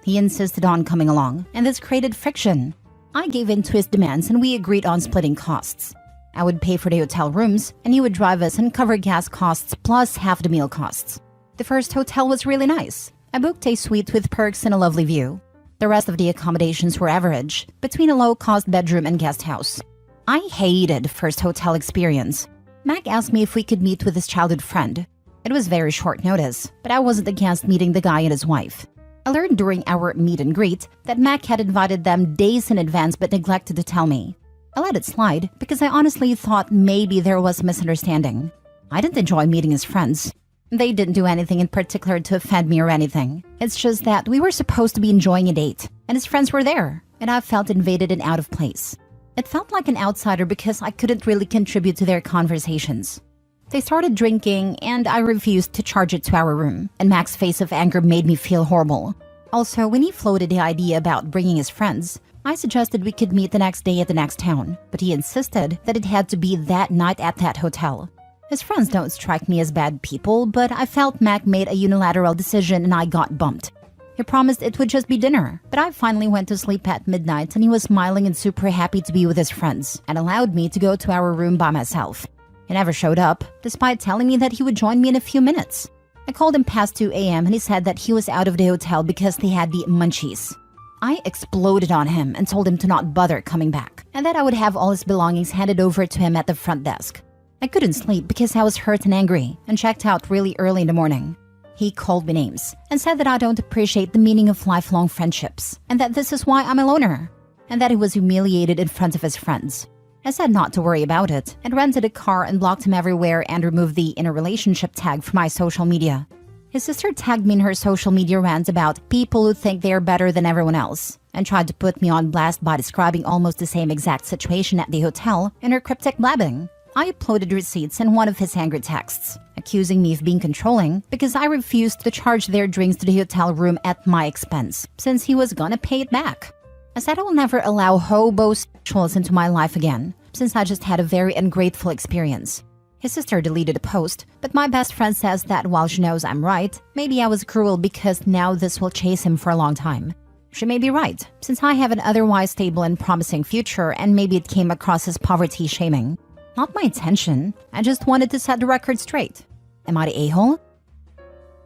He insisted on coming along, and this created friction. I gave in to his demands and we agreed on splitting costs. I would pay for the hotel rooms, and he would drive us and cover gas costs plus half the meal costs. The first hotel was really nice. I booked a suite with perks and a lovely view. The rest of the accommodations were average, between a low-cost bedroom and guest house. I hated the first hotel experience. Mac asked me if we could meet with his childhood friend. It was very short notice, but I wasn't against meeting the guy and his wife. I learned during our meet and greet that Mac had invited them days in advance but neglected to tell me. I let it slide because I honestly thought maybe there was a misunderstanding. I didn't enjoy meeting his friends. They didn't do anything in particular to offend me or anything. It's just that we were supposed to be enjoying a date, and his friends were there, and I felt invaded and out of place. It felt like an outsider because I couldn't really contribute to their conversations. They started drinking, and I refused to charge it to our room, and Mac's face of anger made me feel horrible. Also, when he floated the idea about bringing his friends, I suggested we could meet the next day at the next town, but he insisted that it had to be that night at that hotel. His friends don't strike me as bad people, but I felt Mac made a unilateral decision and I got bumped. He promised it would just be dinner, but I finally went to sleep at midnight and he was smiling and super happy to be with his friends and allowed me to go to our room by myself. He never showed up, despite telling me that he would join me in a few minutes. I called him past 2 a.m. and he said that he was out of the hotel because they had the munchies. I exploded on him and told him to not bother coming back, and that I would have all his belongings handed over to him at the front desk. I couldn't sleep because I was hurt and angry and checked out really early in the morning. He called me names and said that I don't appreciate the meaning of lifelong friendships and that this is why I'm a loner, and that he was humiliated in front of his friends. I said not to worry about it and rented a car and blocked him everywhere and removed the in a relationship tag from my social media. His sister tagged me in her social media rant about people who think they are better than everyone else and tried to put me on blast by describing almost the same exact situation at the hotel in her cryptic blabbing. I uploaded receipts in one of his angry texts, accusing me of being controlling because I refused to charge their drinks to the hotel room at my expense, since he was gonna pay it back. I said I will never allow hobosexuals into my life again, since I just had a very ungrateful experience. His sister deleted a post, but my best friend says that while she knows I'm right, maybe I was cruel because now this will chase him for a long time. She may be right, since I have an otherwise stable and promising future, and maybe it came across as poverty shaming. Not my intention, I just wanted to set the record straight. Am I the a-hole?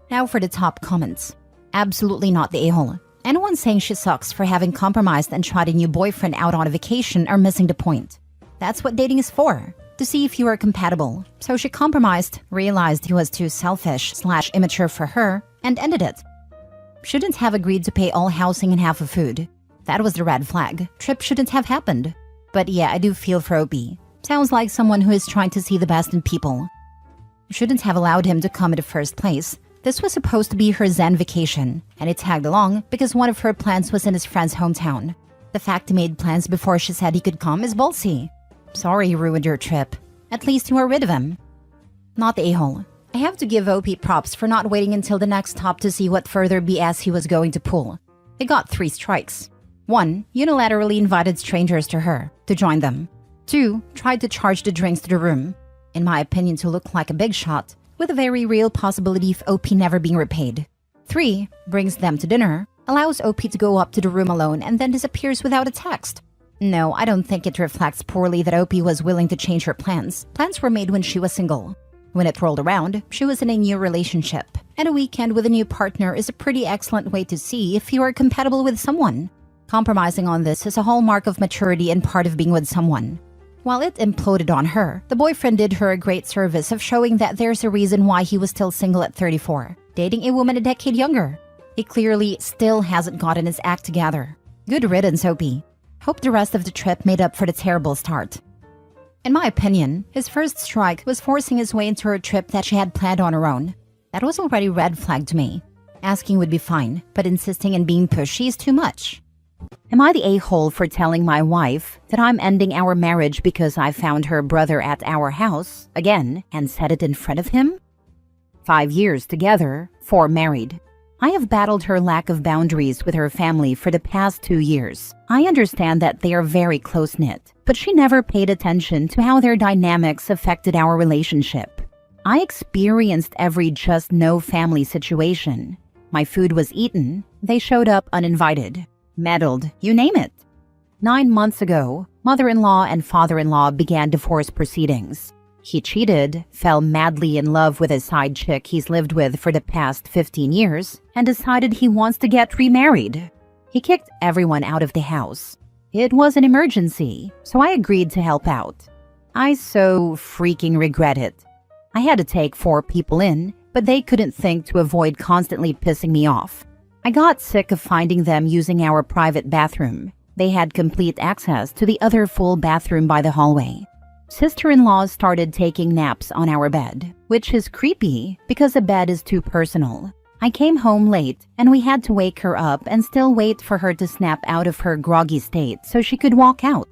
Now for the top comments. Absolutely not the a-hole. Anyone saying she sucks for having compromised and tried a new boyfriend out on a vacation are missing the point. That's what dating is for, to see if you are compatible. So she compromised, realized he was too selfish/immature for her, and ended it. Shouldn't have agreed to pay all housing and half of food. That was the red flag. Trip shouldn't have happened. But yeah, I do feel for OP. Sounds like someone who is trying to see the best in people. Shouldn't have allowed him to come in the first place. This was supposed to be her Zen vacation, and he tagged along because one of her plans was in his friend's hometown. The fact he made plans before she said he could come is ballsy. Sorry he ruined your trip. At least you are rid of him. Not the a-hole. I have to give OP props for not waiting until the next stop to see what further BS he was going to pull. He got 3 strikes. 1. Unilaterally invited strangers to her to join them. 2. Tried to charge the drinks to the room. In my opinion, to look like a big shot, with a very real possibility of OP never being repaid. 3. Brings them to dinner, allows OP to go up to the room alone, and then disappears without a text. No, I don't think it reflects poorly that OP was willing to change her plans. Plans were made when she was single. When it rolled around, she was in a new relationship, and a weekend with a new partner is a pretty excellent way to see if you are compatible with someone. Compromising on this is a hallmark of maturity and part of being with someone. While it imploded on her, the boyfriend did her a great service of showing that there's a reason why he was still single at 34, dating a woman a decade younger. He clearly still hasn't gotten his act together. Good riddance, OP. Hope the rest of the trip made up for the terrible start. In my opinion, his first strike was forcing his way into her trip that she had planned on her own. That was already red flag to me. Asking would be fine, but insisting and being pushy is too much. Am I the a-hole for telling my wife that I'm ending our marriage because I found her brother at our house, again, and said it in front of him? 5 years together, 4 married. I have battled her lack of boundaries with her family for the past 2 years. I understand that they are very close-knit, but she never paid attention to how their dynamics affected our relationship. I experienced every just no family situation. My food was eaten, they showed up uninvited, meddled, you name it. 9 months ago, mother-in-law and father-in-law began divorce proceedings. He cheated, fell madly in love with a side chick he's lived with for the past 15 years, and decided he wants to get remarried. He kicked everyone out of the house. It was an emergency, so I agreed to help out. I so freaking regret it. I had to take 4 people in, but they couldn't think to avoid constantly pissing me off. I got sick of finding them using our private bathroom. They had complete access to the other full bathroom by the hallway. Sister-in-laws started taking naps on our bed, which is creepy because a bed is too personal. I came home late and we had to wake her up and still wait for her to snap out of her groggy state so she could walk out.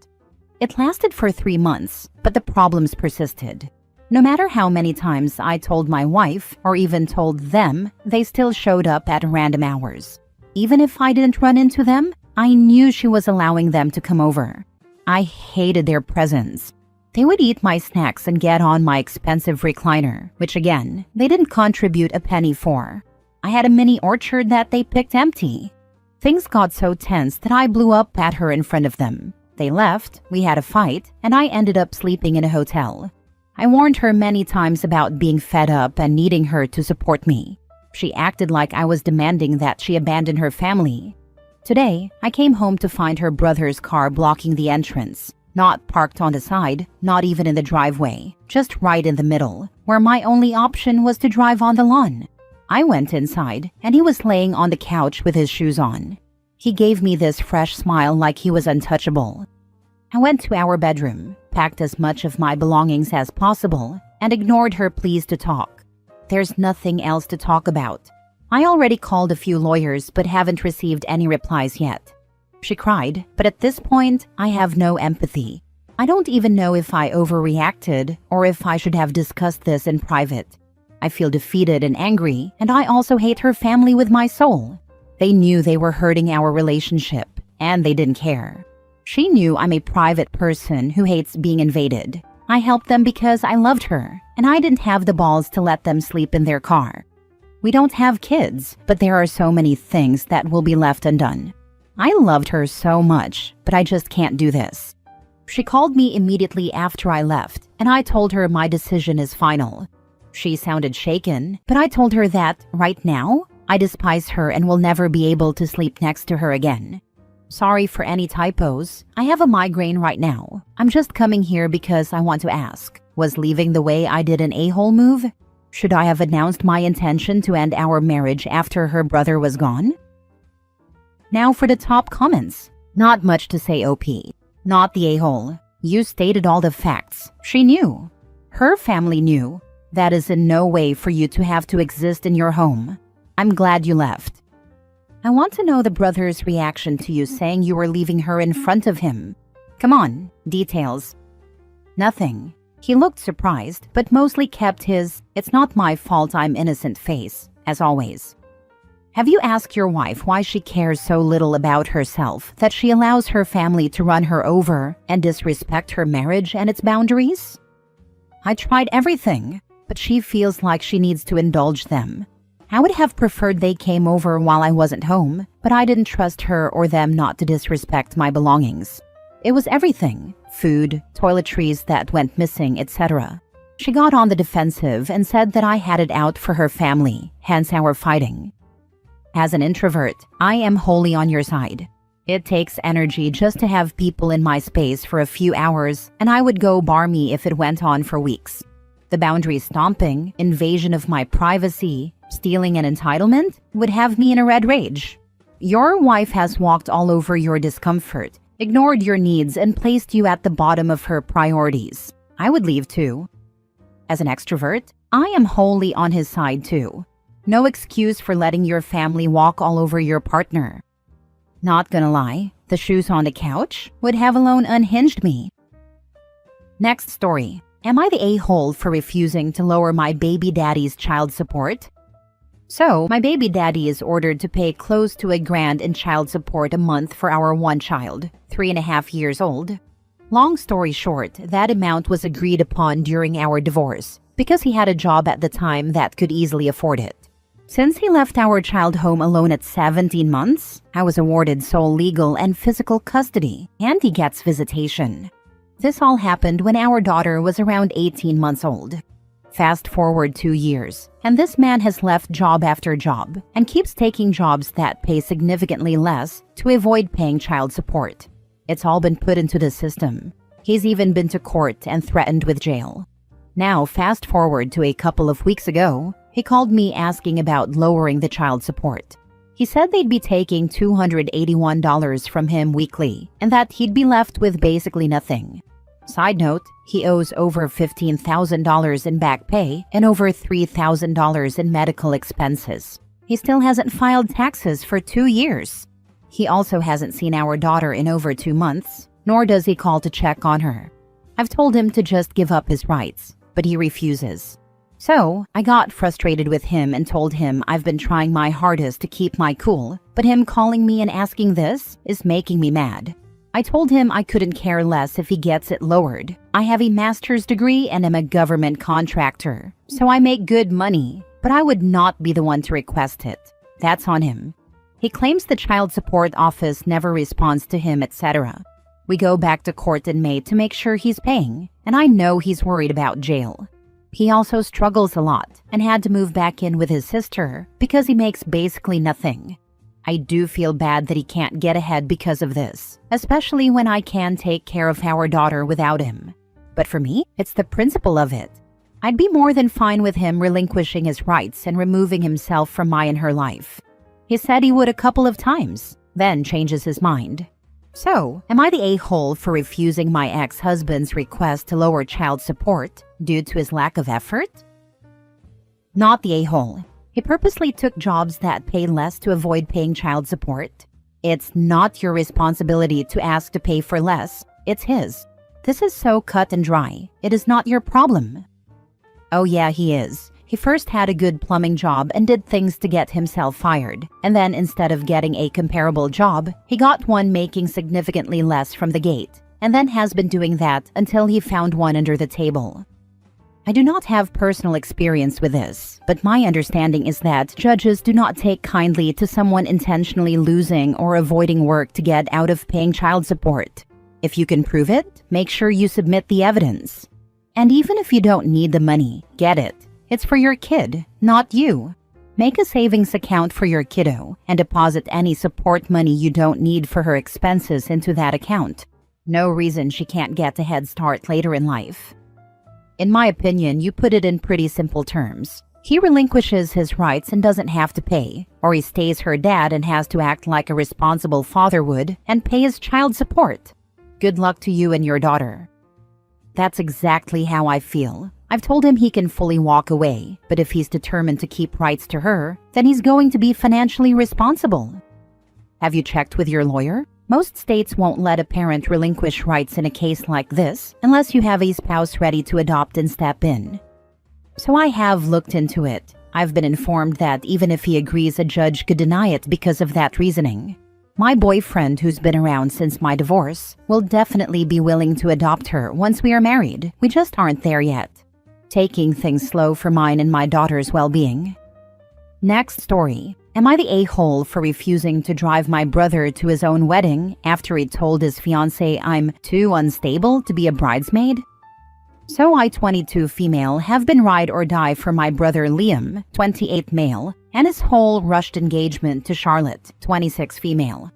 It lasted for 3 months, but the problems persisted. No matter how many times I told my wife or even told them, they still showed up at random hours. Even if I didn't run into them, I knew she was allowing them to come over. I hated their presence. They would eat my snacks and get on my expensive recliner, which again, they didn't contribute a penny for. I had a mini orchard that they picked empty. Things got so tense that I blew up at her in front of them. They left, we had a fight, and I ended up sleeping in a hotel. I warned her many times about being fed up and needing her to support me. She acted like I was demanding that she abandon her family. Today, I came home to find her brother's car blocking the entrance. Not parked on the side, not even in the driveway, just right in the middle, where my only option was to drive on the lawn. I went inside, and he was laying on the couch with his shoes on. He gave me this fresh smile like he was untouchable. I went to our bedroom, packed as much of my belongings as possible, and ignored her pleas to talk. There's nothing else to talk about. I already called a few lawyers but haven't received any replies yet. She cried, but at this point, I have no empathy. I don't even know if I overreacted or if I should have discussed this in private. I feel defeated and angry, and I also hate her family with my soul. They knew they were hurting our relationship, and they didn't care. She knew I'm a private person who hates being invaded. I helped them because I loved her, and I didn't have the balls to let them sleep in their car. We don't have kids, but there are so many things that will be left undone. I loved her so much, but I just can't do this. She called me immediately after I left, and I told her my decision is final. She sounded shaken, but I told her that, right now, I despise her and will never be able to sleep next to her again. Sorry for any typos. I have a migraine right now. I'm just coming here because I want to ask, was leaving the way I did an a-hole move? Should I have announced my intention to end our marriage after her brother was gone? Now for the top comments. Not much to say, OP. Not the a-hole. You stated all the facts. She knew. Her family knew. That is in no way for you to have to exist in your home. I'm glad you left. I want to know the brother's reaction to you saying you were leaving her in front of him. Come on, details. Nothing. He looked surprised, but mostly kept his "it's not my fault I'm innocent" face, as always. Have you asked your wife why she cares so little about herself that she allows her family to run her over and disrespect her marriage and its boundaries? I tried everything, but she feels like she needs to indulge them. I would have preferred they came over while I wasn't home, but I didn't trust her or them not to disrespect my belongings. It was everything: food, toiletries that went missing, etc. She got on the defensive and said that I had it out for her family, hence our fighting. As an introvert, I am wholly on your side. It takes energy just to have people in my space for a few hours, and I would go barmy if it went on for weeks. The boundary stomping, invasion of my privacy, stealing and entitlement would have me in a red rage. Your wife has walked all over your discomfort, ignored your needs, and placed you at the bottom of her priorities. I would leave too. As an extrovert, I am wholly on his side too. No excuse for letting your family walk all over your partner. Not gonna lie, the shoes on the couch would have alone unhinged me. Next story. Am I the a-hole for refusing to lower my baby daddy's child support? So, my baby daddy is ordered to pay close to $1,000 in child support a month for our one child, 3.5 years old. Long story short, that amount was agreed upon during our divorce because he had a job at the time that could easily afford it. Since he left our child home alone at 17 months, I was awarded sole legal and physical custody, and he gets visitation. This all happened when our daughter was around 18 months old. Fast forward 2 years, and this man has left job after job and keeps taking jobs that pay significantly less to avoid paying child support. It's all been put into the system. He's even been to court and threatened with jail. Now, fast forward to a couple of weeks ago, he called me asking about lowering the child support. He said they'd be taking $281 from him weekly and that he'd be left with basically nothing. Side note, he owes over $15,000 in back pay and over $3,000 in medical expenses. He still hasn't filed taxes for 2 years. He also hasn't seen our daughter in over 2 months, nor does he call to check on her. I've told him to just give up his rights, but he refuses. So, I got frustrated with him and told him I've been trying my hardest to keep my cool, but him calling me and asking this is making me mad. I told him I couldn't care less if he gets it lowered. I have a master's degree and am a government contractor, so I make good money, but I would not be the one to request it. That's on him. He claims the child support office never responds to him, etc. We go back to court in May to make sure he's paying, and I know he's worried about jail. He also struggles a lot and had to move back in with his sister because he makes basically nothing. I do feel bad that he can't get ahead because of this, especially when I can take care of our daughter without him. But for me, it's the principle of it. I'd be more than fine with him relinquishing his rights and removing himself from my and her life. He said he would a couple of times, then changes his mind. So, am I the a-hole for refusing my ex-husband's request to lower child support due to his lack of effort? Not the a-hole. He purposely took jobs that pay less to avoid paying child support. It's not your responsibility to ask to pay for less, it's his. This is so cut and dry. It is not your problem. Oh yeah, he is. He first had a good plumbing job and did things to get himself fired. And then instead of getting a comparable job, he got one making significantly less from the gate. and then has been doing that until he found one under the table. I do not have personal experience with this, but my understanding is that judges do not take kindly to someone intentionally losing or avoiding work to get out of paying child support. If you can prove it, make sure you submit the evidence. And even if you don't need the money, get it. It's for your kid, not you. Make a savings account for your kiddo and deposit any support money you don't need for her expenses into that account. No reason she can't get a head start later in life. In my opinion, you put it in pretty simple terms. He relinquishes his rights and doesn't have to pay, or he stays her dad and has to act like a responsible father would and pay his child support. Good luck to you and your daughter. That's exactly how I feel. I've told him he can fully walk away, but if he's determined to keep rights to her, then he's going to be financially responsible. Have you checked with your lawyer? Most states won't let a parent relinquish rights in a case like this unless you have a spouse ready to adopt and step in. So I have looked into it. I've been informed that even if he agrees, a judge could deny it because of that reasoning. My boyfriend, who's been around since my divorce, will definitely be willing to adopt her once we are married. We just aren't there yet. Taking things slow for mine and my daughter's well-being. Next story. Am I the a-hole for refusing to drive my brother to his own wedding after he told his fiancée I'm too unstable to be a bridesmaid? So I, 22 female, have been ride or die for my brother Liam, 28 male, and his whole rushed engagement to Charlotte, 26 female.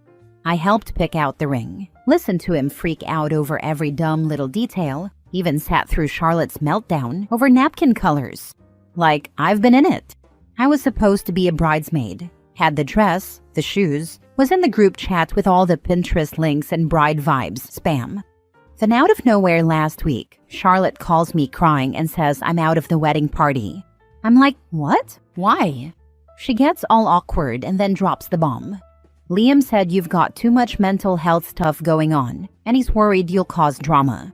I helped pick out the ring, listened to him freak out over every dumb little detail, even sat through Charlotte's meltdown over napkin colors. Like, I've been in it. I was supposed to be a bridesmaid, had the dress, the shoes, was in the group chat with all the Pinterest links and bride vibes spam. Then out of nowhere last week, Charlotte calls me crying and says I'm out of the wedding party. I'm like, what? Why? She gets all awkward and then drops the bomb. Liam said you've got too much mental health stuff going on, and he's worried you'll cause drama.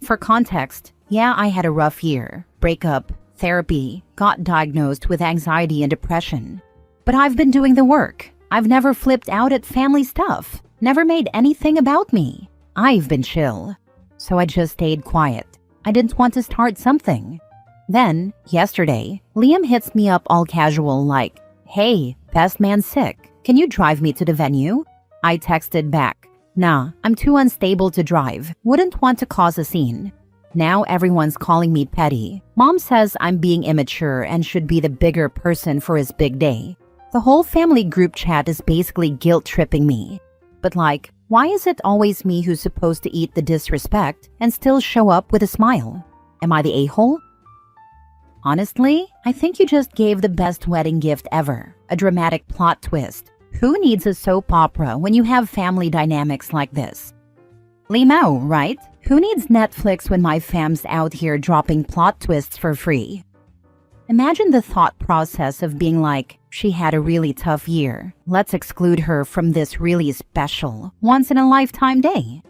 For context, yeah, I had a rough year, breakup, therapy, got diagnosed with anxiety and depression. But I've been doing the work. I've never flipped out at family stuff, never made anything about me. I've been chill. So I just stayed quiet. I didn't want to start something. Then, yesterday, Liam hits me up all casual like, hey, best man sick. Can you drive me to the venue? I texted back, nah, I'm too unstable to drive. Wouldn't want to cause a scene. Now everyone's calling me petty. Mom says I'm being immature and should be the bigger person for his big day. The whole family group chat is basically guilt-tripping me. But like, why is it always me who's supposed to eat the disrespect and still show up with a smile? Am I the a-hole? Honestly, I think you just gave the best wedding gift ever. A dramatic plot twist. Who needs a soap opera when you have family dynamics like this? Limao, right? Who needs Netflix when my fam's out here dropping plot twists for free? Imagine the thought process of being like, she had a really tough year. Let's exclude her from this really special, once-in-a-lifetime day.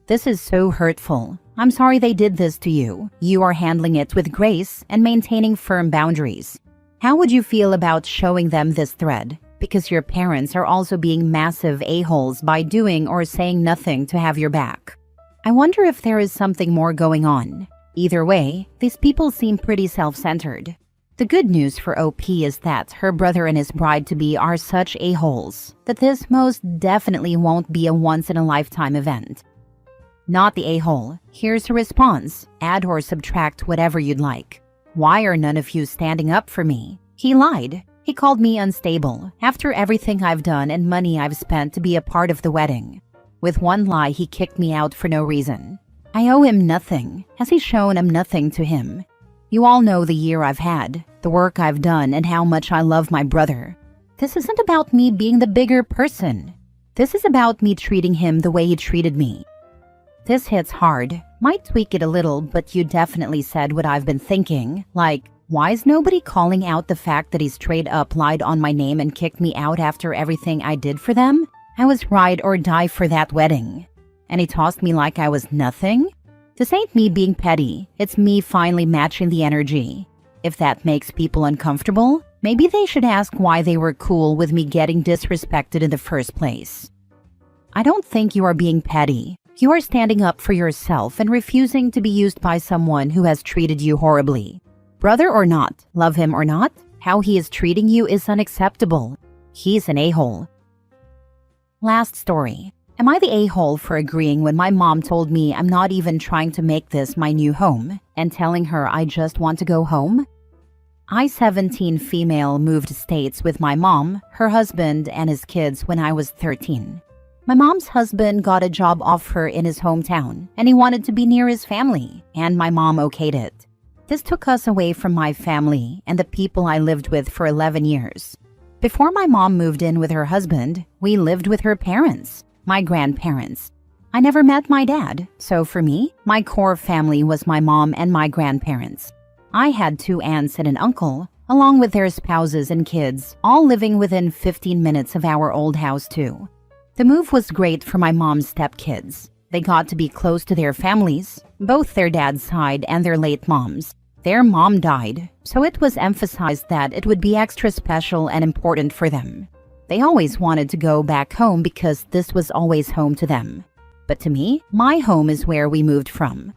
This is so hurtful. I'm sorry they did this to you. You are handling it with grace and maintaining firm boundaries. How would you feel about showing them this thread? Because your parents are also being massive a-holes by doing or saying nothing to have your back. I wonder if there is something more going on. Either way, these people seem pretty self-centered. The good news for OP is that her brother and his bride-to-be are such a-holes that this most definitely won't be a once-in-a-lifetime event. Not the a-hole. Here's a response. Add or subtract whatever you'd like. Why are none of you standing up for me? He lied. He called me unstable after everything I've done and money I've spent to be a part of the wedding. With one lie, he kicked me out for no reason. I owe him nothing. Has he shown I'm nothing to him? You all know the year I've had, the work I've done, and how much I love my brother. This isn't about me being the bigger person. This is about me treating him the way he treated me. This hits hard. Might tweak it a little, but you definitely said what I've been thinking. Like, why is nobody calling out the fact that he straight up lied on my name and kicked me out after everything I did for them? I was ride or die for that wedding. And he tossed me like I was nothing? This ain't me being petty. It's me finally matching the energy. If that makes people uncomfortable, maybe they should ask why they were cool with me getting disrespected in the first place. I don't think you are being petty. You are standing up for yourself and refusing to be used by someone who has treated you horribly. Brother or not, love him or not, how he is treating you is unacceptable. He's an a-hole. Last story. Am I the a-hole for agreeing when my mom told me I'm not even trying to make this my new home and telling her I just want to go home? I, 17 female, moved states with my mom, her husband, and his kids when I was 13. My mom's husband got a job offer in his hometown, and he wanted to be near his family, and my mom okayed it. This took us away from my family and the people I lived with for 11 years. Before my mom moved in with her husband, we lived with her parents, my grandparents. I never met my dad, so for me, my core family was my mom and my grandparents. I had 2 aunts and an uncle, along with their spouses and kids, all living within 15 minutes of our old house too. The move was great for my mom's stepkids. They got to be close to their families, both their dad's side and their late mom's. Their mom died, so it was emphasized that it would be extra special and important for them. They always wanted to go back home because this was always home to them. But to me, my home is where we moved from.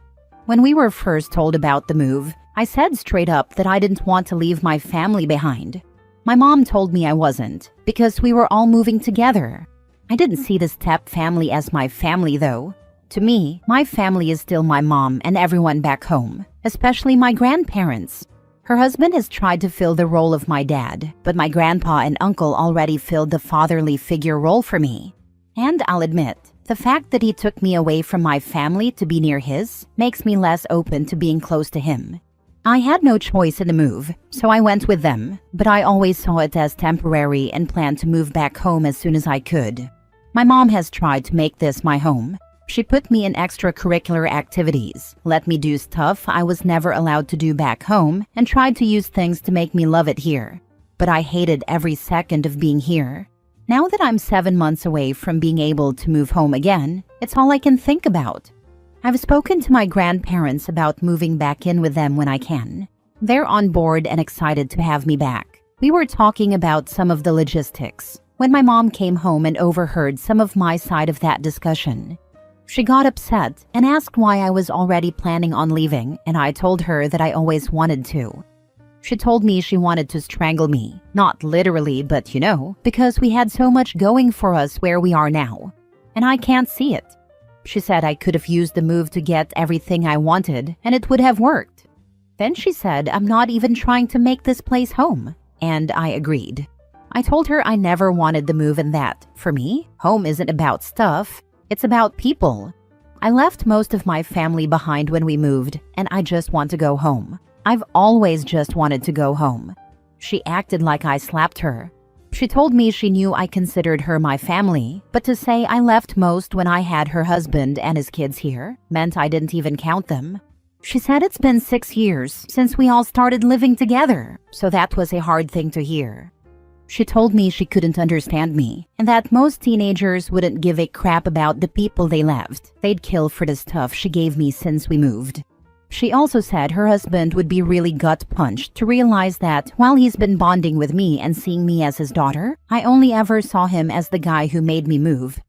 When we were first told about the move, I said straight up that I didn't want to leave my family behind. My mom told me I wasn't, because we were all moving together. I didn't see the step family as my family though. To me, my family is still my mom and everyone back home, especially my grandparents. Her husband has tried to fill the role of my dad, but my grandpa and uncle already filled the fatherly figure role for me. And I'll admit, the fact that he took me away from my family to be near his makes me less open to being close to him. I had no choice in the move, so I went with them, but I always saw it as temporary and planned to move back home as soon as I could. My mom has tried to make this my home. She put me in extracurricular activities, let me do stuff I was never allowed to do back home, and tried to use things to make me love it here. But I hated every second of being here. Now that I'm 7 months away from being able to move home again, it's all I can think about. I've spoken to my grandparents about moving back in with them when I can. They're on board and excited to have me back. We were talking about some of the logistics when my mom came home and overheard some of my side of that discussion. She got upset and asked why I was already planning on leaving, and I told her that I always wanted to. She told me she wanted to strangle me, not literally, but because we had so much going for us where we are now. And I can't see it. She said I could have used the move to get everything I wanted, and it would have worked. Then she said I'm not even trying to make this place home, and I agreed. I told her I never wanted the move and that, for me, home isn't about stuff. It's about people. I left most of my family behind when we moved, and I just want to go home. I've always just wanted to go home. She acted like I slapped her. She told me she knew I considered her my family, but to say I left most when I had her husband and his kids here meant I didn't even count them. She said it's been 6 years since we all started living together, so that was a hard thing to hear. She told me she couldn't understand me, and that most teenagers wouldn't give a crap about the people they left. They'd kill for the stuff she gave me since we moved. She also said her husband would be really gut-punched to realize that while he's been bonding with me and seeing me as his daughter, I only ever saw him as the guy who made me move.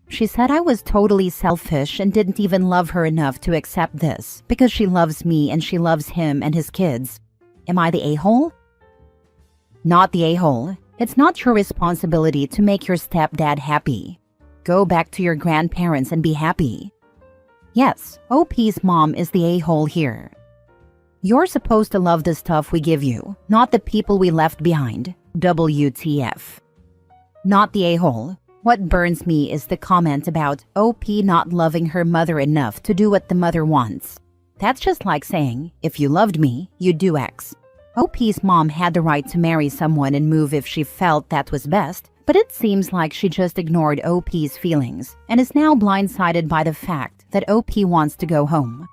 She said I was totally selfish and didn't even love her enough to accept this because she loves me and she loves him and his kids. Am I the a-hole? Not the a-hole. It's not your responsibility to make your stepdad happy. Go back to your grandparents and be happy. Yes, OP's mom is the a-hole here. You're supposed to love the stuff we give you, not the people we left behind. WTF. Not the a-hole. What burns me is the comment about OP not loving her mother enough to do what the mother wants. That's just like saying, if you loved me, you'd do X. OP's mom had the right to marry someone and move if she felt that was best, but it seems like she just ignored OP's feelings and is now blindsided by the fact that OP wants to go home.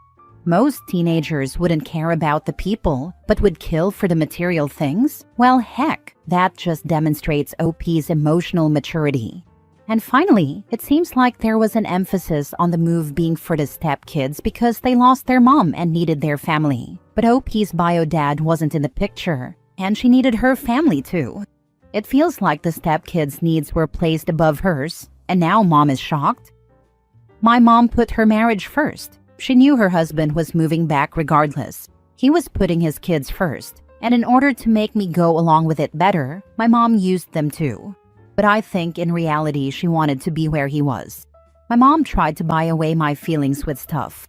Most teenagers wouldn't care about the people, but would kill for the material things? Well, heck, that just demonstrates OP's emotional maturity. And finally, it seems like there was an emphasis on the move being for the stepkids because they lost their mom and needed their family. But OP's bio dad wasn't in the picture, and she needed her family too. It feels like the stepkids' needs were placed above hers, and now mom is shocked. My mom put her marriage first. She knew her husband was moving back regardless. He was putting his kids first. And in order to make me go along with it better, my mom used them too. But I think in reality she wanted to be where he was. My mom tried to buy away my feelings with stuff.